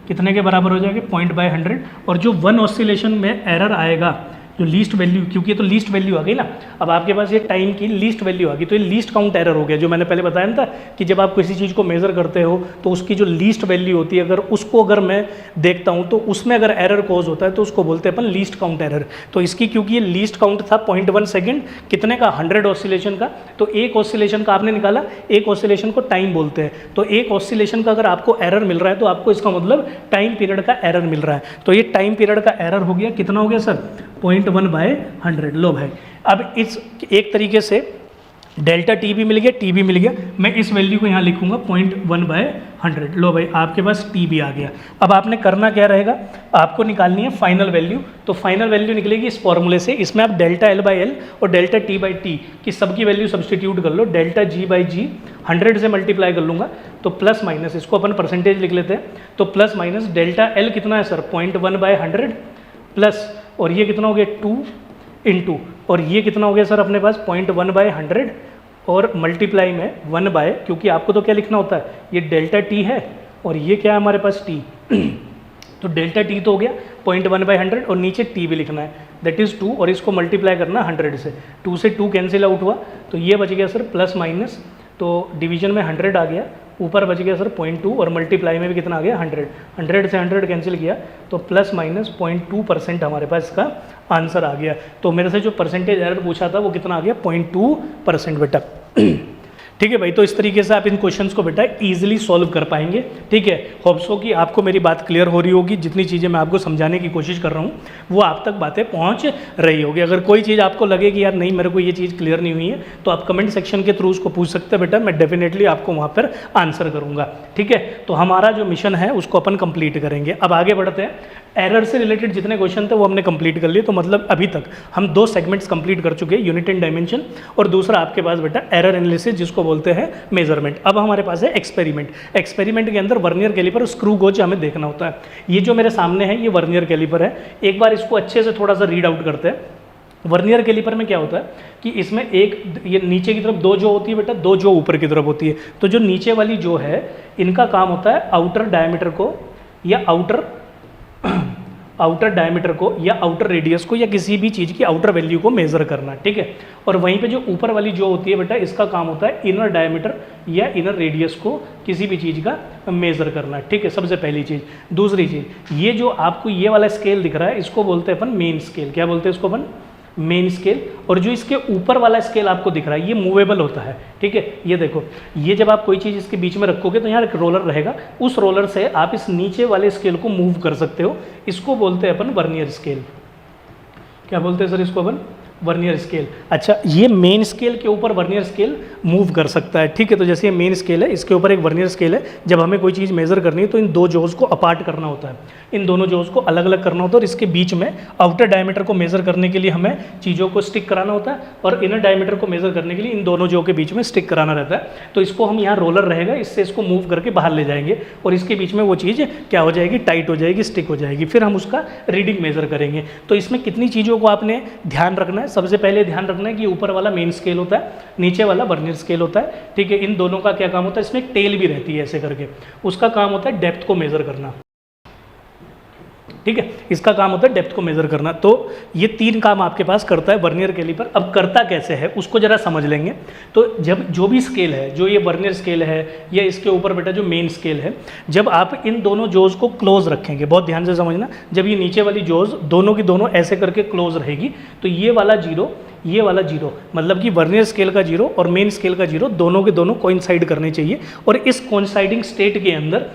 कितने के बराबर हो जाएगा, 0.100, और जो 1 ऑसिलेशन में एरर आएगा, जो लीस्ट वैल्यू, क्योंकि ये तो लीस्ट वैल्यू आ गई ना, अब आपके पास ये टाइम की लीस्ट वैल्यू आ गई, तो ये लीस्ट काउंट एरर हो गया, जो मैंने पहले बताया ना था कि जब आप किसी चीज़ को मेज़र करते हो तो उसकी जो लीस्ट वैल्यू होती है, अगर उसको अगर मैं देखता हूँ तो उसमें अगर एरर कॉज होता है तो उसको बोलते हैं अपन लीस्ट काउंट एरर। तो इसकी क्योंकि ये लीस्ट काउंट था 0.1 सेकेंड, कितने का, 100 ऑसिलेशन का, तो एक ऑसिलेशन का आपने निकाला, एक ऑसिलेशन को टाइम बोलते हैं, तो एक ऑसिलेशन का अगर आपको एरर मिल रहा है तो आपको इसका मतलब टाइम पीरियड का एरर मिल रहा है, तो ये टाइम पीरियड का एरर हो गया, कितना हो गया सर 0.1/100। लो भाई अब इस एक तरीके से डेल्टा टी भी मिल गया, टी भी मिल गया, मैं इस वैल्यू को यहाँ लिखूंगा 0.1/100। लो भाई आपके पास टी भी आ गया। अब आपने करना क्या रहेगा, आपको निकालनी है फाइनल वैल्यू, तो फाइनल वैल्यू निकलेगी इस फॉर्मूले से, इसमें आप डेल्टा L/L और डेल्टा t/t की सबकी वैल्यू सब्सटीट्यूट कर लो, डेल्टा g/g 100 से मल्टीप्लाई कर लूँगा, तो प्लस माइनस इसको अपन परसेंटेज लिख लेते हैं, तो प्लस माइनस डेल्टा L कितना है सर 0.1/100 प्लस, और ये कितना हो गया 2 इंटू, और ये कितना हो गया सर अपने पास 0.1/100 और मल्टीप्लाई में 1 क्योंकि आपको तो क्या लिखना होता है, ये डेल्टा टी है और ये क्या है हमारे पास टी, तो डेल्टा टी तो हो गया 0.1/100 और नीचे टी भी लिखना है, दैट इज़ 2, और इसको मल्टीप्लाई करना 100 से, 2 से 2 कैंसिल आउट हुआ, तो ये बच गया सर प्लस माइनस, तो डिवीजन में 100 आ गया, ऊपर बच गया सर 0.2 और मल्टीप्लाई में भी कितना आ गया 100 से 100 कैंसिल किया, तो प्लस माइनस 0.2% हमारे पास इसका आंसर आ गया। तो मेरे से जो परसेंटेज एरर पूछा था वो कितना आ गया 0.2% बेटा। ठीक है भाई, तो इस तरीके से आप इन क्वेश्चंस को बेटा इजीली सॉल्व कर पाएंगे। ठीक है, होप्स हो कि आपको मेरी बात क्लियर हो रही होगी, जितनी चीज़ें मैं आपको समझाने की कोशिश कर रहा हूँ वो आप तक बातें पहुँच रही होगी। अगर कोई चीज़ आपको लगे कि यार नहीं मेरे को ये चीज़ क्लियर नहीं हुई है तो आप कमेंट सेक्शन के थ्रू उसको पूछ सकते हैं बेटा, मैं डेफिनेटली आपको वहाँ पर आंसर करूँगा। ठीक है, तो हमारा जो मिशन है उसको अपन कंप्लीट करेंगे। अब आगे बढ़ते हैं। एरर से रिलेटेड जितने क्वेश्चन थे वो हमने कंप्लीट कर लिए, तो मतलब अभी तक हम 2 सेगमेंट्स कंप्लीट कर चुके हैं, यूनिट एंड डायमेंशन, और दूसरा आपके पास बेटा एरर एनालिसिस जिसको बोलते हैं मेजरमेंट। अब हमारे पास है एक्सपेरिमेंट। एक्सपेरिमेंट के अंदर वर्नियर कैलिपर, स्क्रू गोज हमें देखना होता है। ये जो मेरे सामने है ये वर्नियर कैलिपर है। एक बार इसको अच्छे से थोड़ा सा रीड आउट करते हैं। वर्नियर कैलिपर में क्या होता है कि इसमें एक ये नीचे की तरफ 2 जो होती है बेटा, 2 जो ऊपर की तरफ होती है। तो जो नीचे वाली जो है इनका काम होता है आउटर डायमीटर को या आउटर डायमीटर को या आउटर रेडियस को या किसी भी चीज़ की आउटर वैल्यू को मेज़र करना। ठीक है, और वहीं पे जो ऊपर वाली जो होती है बेटा इसका काम होता है इनर डायमीटर या इनर रेडियस को किसी भी चीज़ का मेज़र करना। ठीक है, सबसे पहली चीज़। दूसरी चीज़, ये जो आपको ये वाला स्केल दिख रहा है इसको बोलते हैं अपन मेन स्केल। क्या बोलते हैं इसको अपन? Main scale. और जो इसके ऊपर वाला स्केल आपको दिख रहा है ये मूवेबल होता है। ठीक है, ये देखो, ये जब आप कोई चीज़ इसके बीच में रखोगे तो यहाँ एक रोलर रहेगा, उस रोलर से आप इस नीचे वाले स्केल को मूव कर सकते हो। इसको बोलते हैं अपन वर्नियर स्केल। क्या बोलते हैं सर इसको अपन? Vernier scale. अच्छा, ये मेन स्केल के ऊपर वर्नियर स्केल मूव कर सकता है। ठीक है, तो जैसे ये मेन स्केल है इसके ऊपर एक वर्नियर स्केल है। जब हमें कोई चीज़ मेजर करनी है तो इन 2 जोज को अपार्ट करना होता है, इन दोनों जोज को अलग अलग करना होता है, और इसके बीच में आउटर डायमीटर को मेजर करने के लिए हमें चीज़ों को स्टिक कराना होता है, और इनर डायमीटर को मेजर करने के लिए इन दोनों जो के बीच में स्टिक कराना रहता है। तो इसको हम यहाँ रोलर रहेगा, इससे इसको मूव करके बाहर ले जाएंगे और इसके बीच में वो चीज़ क्या हो जाएगी? टाइट हो जाएगी, स्टिक हो जाएगी। फिर हम उसका रीडिंग मेजर करेंगे। तो इसमें कितनी चीज़ों को आपने ध्यान रखना है? सबसे पहले ध्यान रखना है कि ऊपर वाला मेन स्केल होता है, नीचे वाला वर्नियर स्केल होता है। ठीक है, इन दोनों का क्या काम होता है? इसमें एक टेल भी रहती है ऐसे करके, उसका काम होता है डेप्थ को मेजर करना। ठीक है, इसका काम होता है डेप्थ को मेजर करना। तो ये 3 काम आपके पास करता है वर्नियर कैलिपर। अब करता कैसे है उसको जरा समझ लेंगे। तो जब जो भी स्केल है, जो ये वर्नियर स्केल है या इसके ऊपर बेटा जो मेन स्केल है, जब आप इन दोनों जोज को क्लोज रखेंगे, बहुत ध्यान से समझना, जब ये नीचे वाली जोज दोनों की दोनों ऐसे करके क्लोज रहेगी तो ये वाला जीरो मतलब कि वर्नियर स्केल का 0 और मेन स्केल का 0 दोनों के दोनों कोइंसाइड करने चाहिए। और इस कोइंसाइडिंग स्टेट के अंदर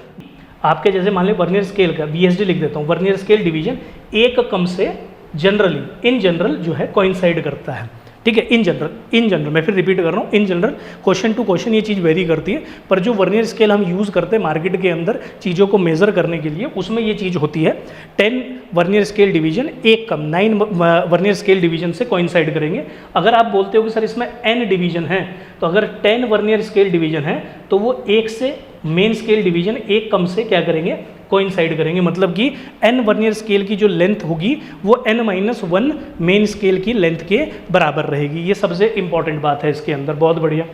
आपके जैसे मान लो वर्नियर स्केल का VSD लिख देता हूँ, वर्नियर स्केल डिवीजन एक कम से जनरली इन जनरल जो है कोइंसाइड करता है। ठीक है, इन जनरल मैं फिर रिपीट कर रहा हूँ, in general question to question ये चीज़ वेरी करती है, पर जो वर्नियर स्केल हम यूज़ करते हैं मार्केट के अंदर चीज़ों को मेज़र करने के लिए, उसमें ये चीज़ होती है 10 वर्नियर स्केल डिवीजन एक कम 9 वर्नियर स्केल डिवीजन से कोइंसाइड करेंगे। अगर आप बोलते हो कि सर इसमें n डिवीजन है, तो अगर 10 वर्नियर स्केल डिवीजन है तो वो एक से मेन स्केल डिवीजन एक कम से क्या करेंगे? कोइंसाइड करेंगे। मतलब कि n वर्नियर स्केल की जो लेंथ होगी वो n-1 मेन स्केल की लेंथ के बराबर रहेगी। ये सबसे इंपॉर्टेंट बात है इसके अंदर। बहुत बढ़िया।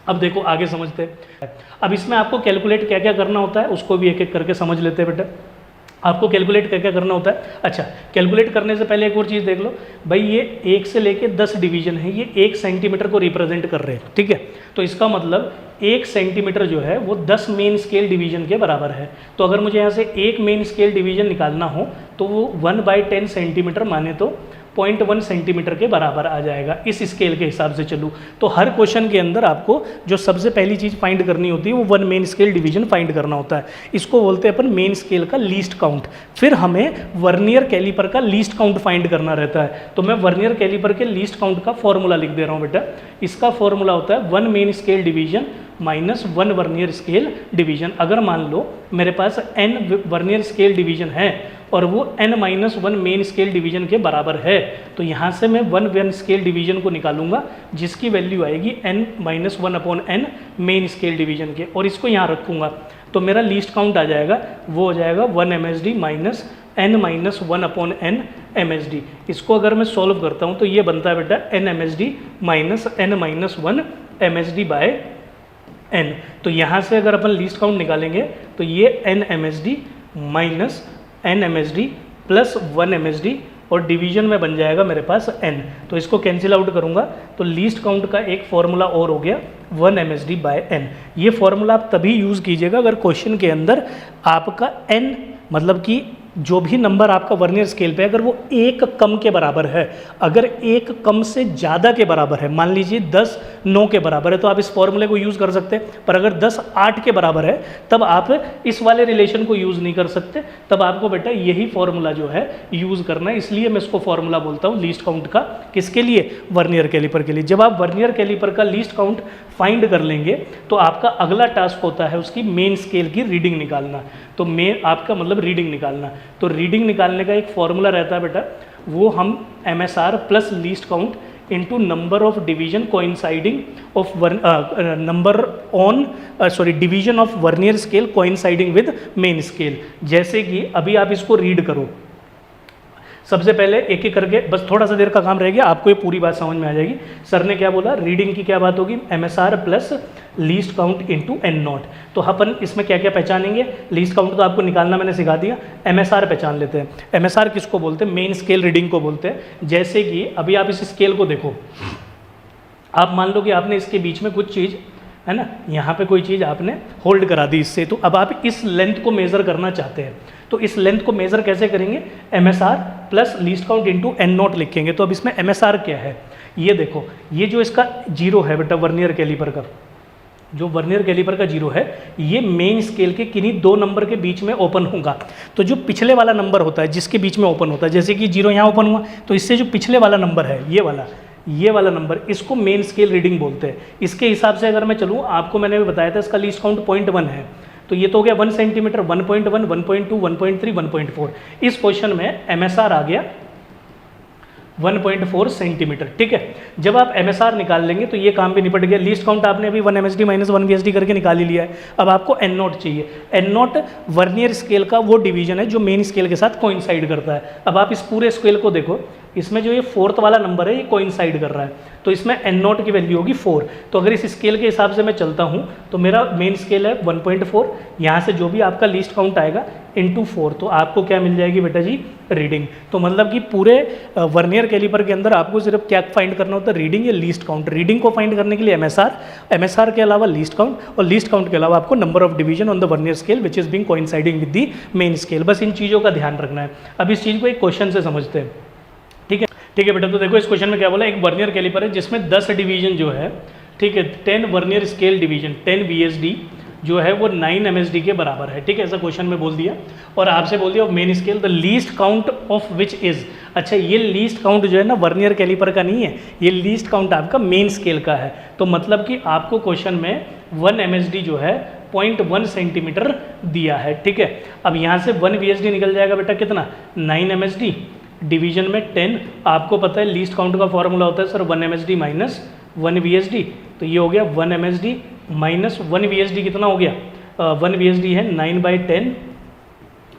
अब देखो आगे समझते हैं। अब इसमें आपको कैलकुलेट क्या क्या करना होता है उसको भी एक एक करके समझ लेते हैं बेटा। आपको कैलकुलेट क्या क्या करना होता है? अच्छा, कैलकुलेट करने से पहले एक और चीज़ देख लो भाई, ये 1 से लेके 10 डिवीजन है, ये 1 सेंटीमीटर को रिप्रेजेंट कर रहे हैं। ठीक है, तो इसका मतलब 1 सेंटीमीटर जो है वो 10 मेन स्केल डिवीजन के बराबर है। तो अगर मुझे यहाँ से 1 मेन स्केल डिवीजन निकालना हो तो वो 1/10 सेंटीमीटर माने तो 0.1 सेंटीमीटर के बराबर आ जाएगा। इस स्केल के हिसाब से चलूँ तो हर क्वेश्चन के अंदर आपको जो सबसे पहली चीज़ फाइंड करनी होती है वो 1 मेन स्केल डिवीजन फाइंड करना होता है। इसको बोलते हैं अपन मेन स्केल का लीस्ट काउंट। फिर हमें वर्नियर कैलिपर का लीस्ट काउंट फाइंड करना रहता है। तो मैं वर्नियर कैलिपर के लीस्ट काउंट का फॉर्मूला लिख दे रहा हूँ बेटा। इसका फॉर्मूला होता है 1 main scale division minus 1 vernier scale division. अगर मान लो मेरे पास n वर्नियर स्केल डिवीजन है और वो n-1 मेन स्केल डिवीजन के बराबर है, तो यहाँ से मैं 1 स्केल डिवीजन को निकालूंगा जिसकी वैल्यू आएगी n-1/n मेन स्केल डिवीजन के, और इसको यहाँ रखूँगा तो मेरा लीस्ट काउंट आ जाएगा, वो हो जाएगा 1 MSD माइनस n-1/n MSD। इसको अगर मैं सॉल्व करता हूँ तो ये बनता है बेटा n MSD minus n-1 MSD by n। तो यहाँ से अगर अपन लीस्ट काउंट निकालेंगे तो ये n MSD minus n MSD plus 1 MSD और डिवीजन में बन जाएगा मेरे पास n। तो इसको कैंसिल आउट करूँगा तो लीस्ट काउंट का एक फॉर्मूला और हो गया 1 MSD बाय n। ये फॉर्मूला आप तभी यूज़ कीजिएगा अगर क्वेश्चन के अंदर आपका n मतलब कि जो भी नंबर आपका वर्नियर स्केल पे अगर वो एक कम के बराबर है, अगर एक कम से ज़्यादा के बराबर है, मान लीजिए 10 9 के बराबर है, तो आप इस फॉर्मूले को यूज़ कर सकते हैं। पर अगर 10 8 के बराबर है तब आप इस वाले रिलेशन को यूज़ नहीं कर सकते, तब आपको बेटा यही फॉर्मूला जो है यूज़ करना है। इसलिए मैं इसको फॉर्मूला बोलता हूँ लीस्ट काउंट का। किसके लिए? वर्नियर कैलिपर के लिए। जब आप वर्नियर कैलिपर का लीस्ट काउंट फाइंड कर लेंगे तो आपका अगला टास्क होता है उसकी मेन स्केल की रीडिंग निकालना। तो मेन आपका मतलब रीडिंग निकालना, तो रीडिंग निकालने का एक फॉर्मूला रहता है बेटा, वो हम MSR plus least count into number of division coinciding of division of vernier scale coinciding with main scale. जैसे कि अभी आप इसको रीड करो, सबसे पहले एक एक करके, बस थोड़ा सा देर का काम रह गया, आपको ये पूरी बात समझ में आ जाएगी। सर ने क्या बोला, रीडिंग की क्या बात होगी, MSR plus least count into N0। तो अपन इसमें क्या क्या पहचानेंगे, लीस्ट काउंट तो आपको निकालना मैंने सिखा दिया, MSR पहचान लेते हैं। MSR किसको बोलते हैं? मेन स्केल रीडिंग को बोलते हैं। जैसे कि अभी आप इस स्केल को देखो, आप मान लो कि आपने इसके बीच में कुछ चीज़ है ना, यहाँ पे कोई चीज़ आपने होल्ड करा दी इससे, तो अब आप इस लेंथ को मेज़र करना चाहते हैं। तो इस लेंथ को मेज़र कैसे करेंगे, MSR plus least count into N0 लिखेंगे। तो अब इसमें MSR क्या है, ये देखो, ये जो इसका जीरो है बेटा वर्नियर कैलिपर का, जो वर्नियर कैलिपर का जीरो है, ये मेन स्केल के किन्हीं दो नंबर के बीच में ओपन होगा। तो जो पिछले वाला नंबर होता है जिसके बीच में ओपन होता है, जैसे कि जीरो यहाँ ओपन हुआ, तो इससे जो पिछले वाला नंबर है ये वाला नंबर, इसको मेन स्केल रीडिंग बोलते हैं। इसके हिसाब से अगर मैं चलूँ, आपको मैंने भी बताया था इसका लीस्ट काउंट 0.1 है, तो ये तो हो गया 1 सेंटीमीटर, 1.1, 1.2, 1.3, 1.4। इस क्वेश्चन में MSR आ गया 1.4 सेंटीमीटर। ठीक है, जब आप MSR निकाल लेंगे तो ये काम भी निपट गया। लीस्ट काउंट आपने अभी 1 MSD माइनस 1 VSD करके निकाल ही लिया है। अब आपको N0 चाहिए। N0 वर्नियर स्केल का वो डिवीजन है जो मेन स्केल के साथ कोइंसाइड करता है। अब आप इस पूरे स्केल को देखो, इसमें जो ये फोर्थ वाला नंबर है ये कोइंसाइड कर रहा है, तो इसमें N0 की वैल्यू होगी 4। तो अगर इस स्केल के हिसाब से मैं चलता हूँ तो मेरा मेन स्केल है 1.4, यहाँ से जो भी आपका लीस्ट काउंट आएगा इंटू 4, तो आपको क्या मिल जाएगी बेटा जी, रीडिंग। तो मतलब कि पूरे वर्नियर कैलिपर के अंदर आपको सिर्फ क्या फाइंड करना होता है, रीडिंग या लीस्ट काउंट। रीडिंग को फाइंड करने के लिए MSR के अलावा लीस्ट काउंट, और लीस्ट काउंट के अलावा आपको number of division on the vernier scale which is being coinciding with the main scale. बस इन चीज़ों का ध्यान रखना है। अब इस चीज़ को एक क्वेश्चन से समझते हैं। ठीक है बेटा, तो देखो इस क्वेश्चन में क्या बोला, एक वर्नियर कैलिपर है जिसमें 10 डिवीजन जो है, ठीक है, 10 वर्नियर स्केल डिवीजन, 10 VSD जो है वो 9 MSD के बराबर है। ठीक है, ऐसा क्वेश्चन में बोल दिया, और आपसे बोल दिया main scale the least count of which is. अच्छा, ये लीस्ट काउंट जो है ना वर्नियर कैलिपर का नहीं है, ये लीस्ट काउंट आपका मेन स्केल का है। तो मतलब कि आपको क्वेश्चन में 1 MSD जो है 0.1 सेंटीमीटर दिया है। ठीक है, अब यहाँ से 1 VSD निकल जाएगा बेटा कितना, 9 MSD डिवीजन में 10। आपको पता है लीस्ट काउंट का फॉर्मूला होता है सर 1 MSD माइनस 1 VSD। तो ये हो गया 1 MSD माइनस 1 VSD कितना हो गया, 1 VSD है 9/10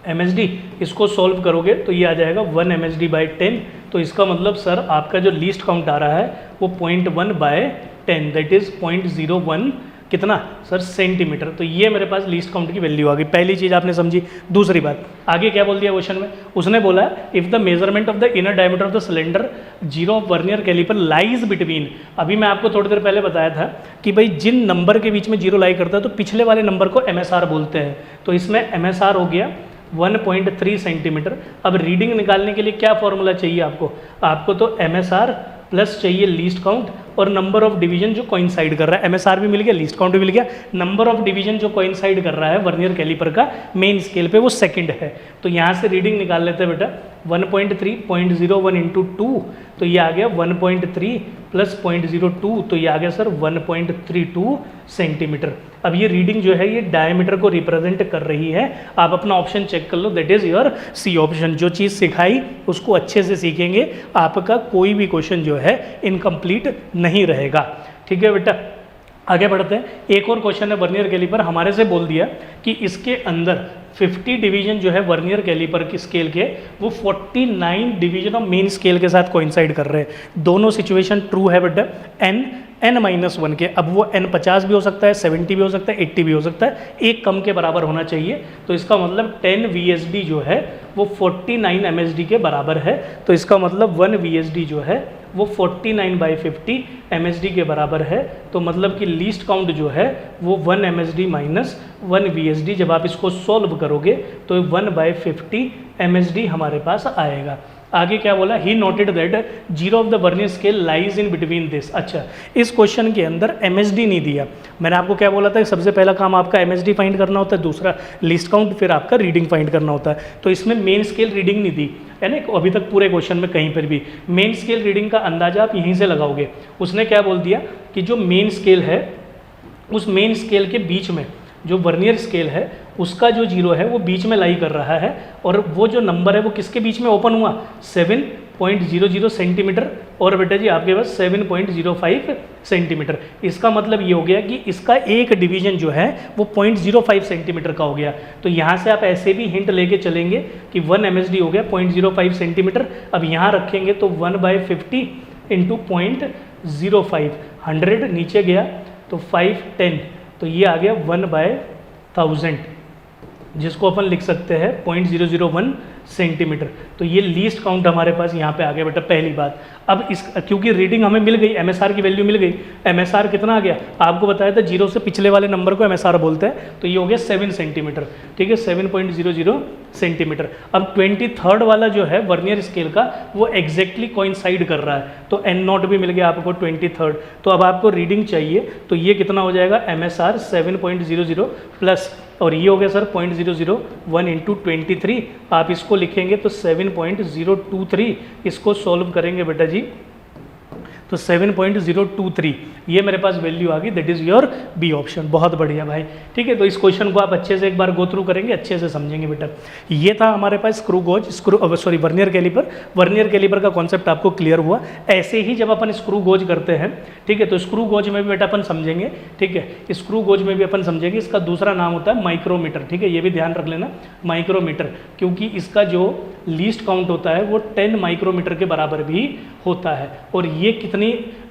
MSD। इसको सॉल्व करोगे तो ये आ जाएगा 1 MSD/10। तो इसका मतलब सर आपका जो लीस्ट काउंट आ रहा है वो 0.1/10, दैट इज़ 0.01 कितना सर सेंटीमीटर। तो ये मेरे पास लीस्ट काउंट की वैल्यू आ गई। पहली चीज़ आपने समझी। दूसरी बात, आगे क्या बोल दिया क्वेश्चन में, उसने बोला if the measurement of the inner diameter of the cylinder zero of vernier calliper lies between. अभी मैं आपको थोड़ी देर पहले बताया था कि भाई जिन नंबर के बीच में जीरो लाई करता है तो पिछले वाले नंबर को MSR बोलते हैं। तो इसमें MSR हो गया 1.3 सेंटीमीटर। अब रीडिंग निकालने के लिए क्या फॉर्मूला चाहिए आपको तो MSR प्लस चाहिए लीस्ट काउंट और नंबर ऑफ डिवीजन जो कोइंसाइड कर रहा है। MSR भी मिल गया, लीस्ट काउंट भी मिल गया, नंबर ऑफ डिवीजन जो कोइंसाइड कर रहा है वर्नियर कैलिपर का मेन स्केल पे वो सेकंड है। तो यहाँ से रीडिंग निकाल लेते हैं बेटा, 1.3 0.01 इंटू 2, तो ये आ गया 1.3 प्लस 0.02, तो ये आ गया सर 1.32 सेंटीमीटर। अब ये रीडिंग जो है ये डायमीटर को रिप्रेजेंट कर रही है। आप अपना ऑप्शन चेक कर लो, that is your C option. जो चीज़ सिखाई उसको अच्छे से सीखेंगे, आपका कोई भी क्वेश्चन जो है इनकम्प्लीट नहीं रहेगा। ठीक है बेटा, आगे बढ़ते हैं। एक और क्वेश्चन है वर्नियर कैलिपर, हमारे से बोल दिया कि इसके अंदर 50 डिवीजन जो है वर्नियर कैलिपर की स्केल के वो 49 डिवीजन ऑफ मेन स्केल के साथ कोइंसाइड कर रहे हैं। दोनों सिचुएशन ट्रू है बेटा, n-1 के। अब वो n 50 भी हो सकता है, 70 भी हो सकता है, 80 भी हो सकता है, एक कम के बराबर होना चाहिए। तो इसका मतलब 10 VSD जो है वो 49 MSD के बराबर है। तो इसका मतलब 1 VSD जो है वो 49/50 MSD के बराबर है। तो मतलब कि लीस्ट काउंट जो है वो 1 MSD माइनस 1 VSD। जब आप इसको सॉल्व करोगे तो 1/50 MSD हमारे पास आएगा। आगे क्या बोला, he noted that zero of the vernier scale lies in between this. अच्छा, इस क्वेश्चन के अंदर MSD नहीं दिया। मैंने आपको क्या बोला था, सबसे पहला काम आपका MSD फाइंड करना होता है, दूसरा लिस्ट काउंट, फिर आपका रीडिंग फाइंड करना होता है। तो इसमें मेन स्केल रीडिंग नहीं दी है ना, अभी तक पूरे क्वेश्चन में कहीं पर भी। मेन स्केल रीडिंग का अंदाजा आप यहीं से लगाओगे। उसने क्या बोल दिया कि जो मेन स्केल है उस मेन स्केल के बीच में जो वर्नियर स्केल है उसका जो जीरो है वो बीच में लाई कर रहा है, और वो जो नंबर है वो किसके बीच में ओपन हुआ, 7.00 सेंटीमीटर, और बेटा जी आपके पास 7.05 सेंटीमीटर। इसका मतलब ये हो गया कि इसका एक डिवीजन जो है वो 0.05 सेंटीमीटर का हो गया। तो यहाँ से आप ऐसे भी हिंट लेके चलेंगे कि 1 MSD हो गया 0.05 सेंटीमीटर। अब यहाँ रखेंगे तो 1/50 इंटू 0.05, 100 नीचे गया तो 5, 10, तो ये आ गया 1/1000, जिसको अपन लिख सकते हैं 0.001 सेंटीमीटर। तो ये लीस्ट काउंट हमारे पास यहाँ पे आ गया बेटा, पहली बात। अब इस क्योंकि रीडिंग हमें मिल गई, MSR की वैल्यू मिल गई। MSR कितना आ गया, आपको बताया था जीरो से पिछले वाले नंबर को MSR बोलते हैं, तो ये हो गया 7 सेंटीमीटर, ठीक है, 7.00 सेंटीमीटर। अब 23rd वाला जो है वर्नियर स्केल का वो एग्जैक्टली कोइंसाइड कर रहा है, तो N0 भी मिल गया आपको 23rd। तो अब आपको रीडिंग चाहिए, तो ये कितना हो जाएगा, MSR 7.00 प्लस, और ये हो गया सर 0.001 इंटू 23, आप इसको लिखेंगे तो 7.023, इसको सॉल्व करेंगे बेटा जी तो 7.023, ये मेरे पास वैल्यू आ गई, that is your B option. बहुत बढ़िया भाई, ठीक है। तो इस क्वेश्चन को आप अच्छे से एक बार गो थ्रू करेंगे, अच्छे से समझेंगे बेटा। ये था हमारे पास screw gauge, vernier caliper. Vernier caliper का कॉन्सेप्ट आपको क्लियर हुआ। ऐसे ही जब अपन स्क्रू गोज करते हैं, ठीक है, तो स्क्रू गोज में भी बेटा अपन समझेंगे, ठीक है, स्क्रू गोज में भी अपन समझेंगे। इसका दूसरा नाम होता है माइक्रोमीटर, ठीक है, ये भी ध्यान रख लेना, माइक्रोमीटर, क्योंकि इसका जो लीस्ट काउंट होता है वो 10 माइक्रोमीटर के बराबर भी होता है। और ये कितनी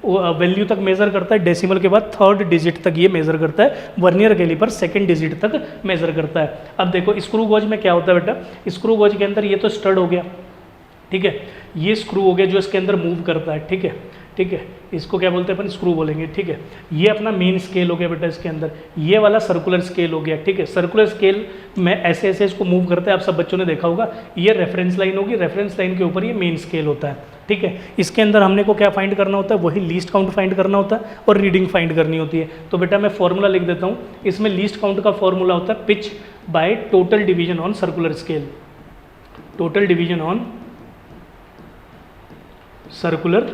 वैल्यू तक मेजर करता है, डेसिमल के बाद 3rd डिजिट तक ये मेजर करता है। वर्नियर कैलिपर 2nd डिजिट तक मेजर करता है। अब देखो स्क्रू गोज में क्या होता है बेटा, स्क्रू गोज के अंदर ये तो स्टड हो गया, ठीक है, ये स्क्रू हो गया जो इसके अंदर मूव करता है, ठीक है, ठीक है, इसको क्या बोलते हैं अपन, स्क्रू बोलेंगे, ठीक है। ये अपना मेन स्केल हो गया बेटा, इसके अंदर ये वाला सर्कुलर स्केल हो गया, ठीक है। सर्कुलर स्केल में ऐसे ऐसे इसको मूव करते हैं, आप सब बच्चों ने देखा होगा। ये रेफरेंस लाइन होगी, रेफरेंस लाइन के ऊपर ये मेन स्केल होता है, ठीक है। इसके अंदर हमने को क्या फाइंड करना होता है, वही लीस्ट काउंट फाइंड करना होता है और रीडिंग फाइंड करनी होती है। तो बेटा मैं फॉर्मूला लिख देता हूँ, इसमें लीस्ट काउंट का फॉर्मूला होता है pitch by total division on circular scale, total division on circular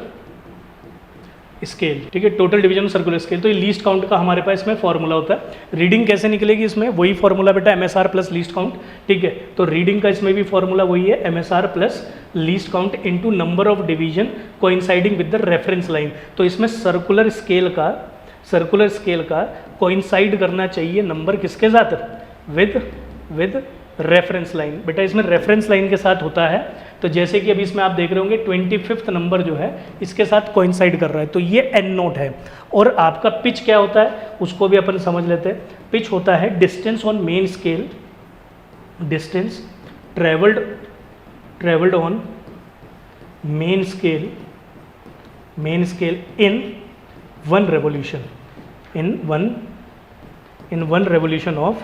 scale, ठीक है, टोटल डिवीजन सर्कुलर स्केल। तो ये लीस्ट काउंट का हमारे पास इसमें फॉर्मूला होता है। रीडिंग कैसे निकलेगी इसमें, वही फॉर्मूला बेटा MSR प्लस लीस्ट काउंट, ठीक है। तो रीडिंग का इसमें भी फॉर्मूला वही है, MSR plus least count into number of division coinciding with the reference line. तो इसमें सर्कुलर स्केल का कोइंसाइड करना चाहिए नंबर किसके साथ, विद रेफरेंस लाइन। बेटा इसमें रेफरेंस लाइन के साथ होता है, तो जैसे कि अभी इसमें आप देख रहे होंगे 25th नंबर जो है इसके साथ कोइंसाइड कर रहा है, तो ये N0 है। और आपका पिच क्या होता है उसको भी अपन समझ लेते हैं। पिच होता है distance on main scale, distance travelled on main scale in one revolution of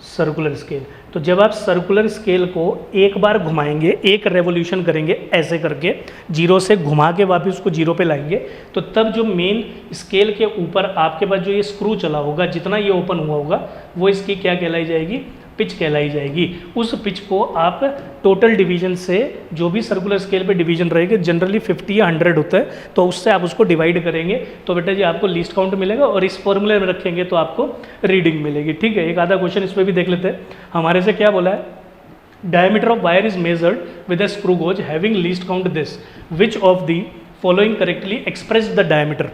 circular scale. तो जब आप सर्कुलर स्केल को एक बार घुमाएंगे, एक रेवोल्यूशन करेंगे ऐसे करके, जीरो से घुमा के वापस उसको जीरो पे लाएंगे, तो तब जो मेन स्केल के ऊपर आपके पास जो ये स्क्रू चला होगा, जितना ये ओपन हुआ होगा, वो इसकी क्या कहलाई जाएगी, पिच कहलाई जाएगी। उस पिच को आप टोटल डिवीजन से, जो भी सर्कुलर स्केल पे डिवीजन रहेगा, जनरली 50 या 100 होता है, तो उससे आप उसको डिवाइड करेंगे, तो बेटा जी आपको लीस्ट काउंट मिलेगा, और इस फॉर्मूले में रखेंगे तो आपको रीडिंग मिलेगी, ठीक है। एक आधा क्वेश्चन इस पर भी देख लेते हैं। हमारे से क्या बोला है, diameter of wire is measured with a screw gauge having least count this, which of the following correctly express the diameter.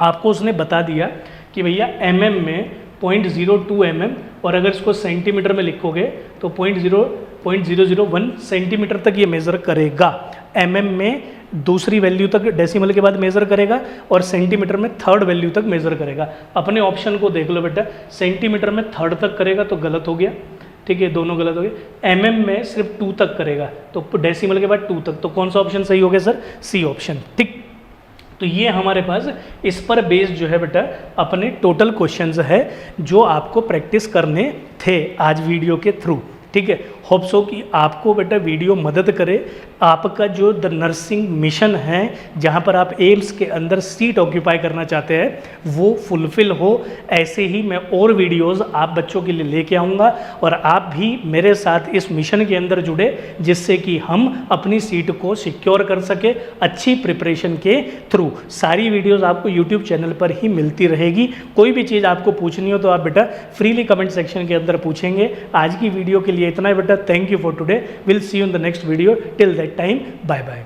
आपको उसने बता दिया कि भैया mm में 0.02 mm, और अगर इसको सेंटीमीटर में लिखोगे तो 0.001 सेंटीमीटर तक ये मेज़र करेगा। mm में दूसरी वैल्यू तक डेसिमल के बाद मेज़र करेगा, और सेंटीमीटर में 3rd वैल्यू तक मेज़र करेगा। अपने ऑप्शन को देख लो बेटा, सेंटीमीटर में 3rd तक करेगा तो गलत हो गया, ठीक है, दोनों गलत हो गए। mm में सिर्फ 2 तक करेगा, तो डेसिमल के बाद 2 तक, तो कौन सा ऑप्शन सही हो गया सर, सी ऑप्शन, ठीक। तो ये हमारे पास इस पर बेस्ड जो है बेटा अपने टोटल क्वेश्चंस है जो आपको प्रैक्टिस करने थे आज वीडियो के थ्रू। ठीक है, होप सो कि आपको बेटा वीडियो मदद करे, आपका जो द नर्सिंग मिशन है जहाँ पर आप एम्स के अंदर सीट ऑक्यूपाई करना चाहते हैं वो फुलफिल हो। ऐसे ही मैं और वीडियोस आप बच्चों के लिए लेके आऊँगा और आप भी मेरे साथ इस मिशन के अंदर जुड़े जिससे कि हम अपनी सीट को सिक्योर कर सके अच्छी प्रिपरेशन के थ्रू। सारी वीडियोज़ आपको यूट्यूब चैनल पर ही मिलती रहेगी। कोई भी चीज़ आपको पूछनी हो तो आप बेटा फ्रीली कमेंट सेक्शन के अंदर पूछेंगे। आज की वीडियो के लिए इतना ही बेटा। Thank you for today, will see you in the next video. Till that time, bye bye.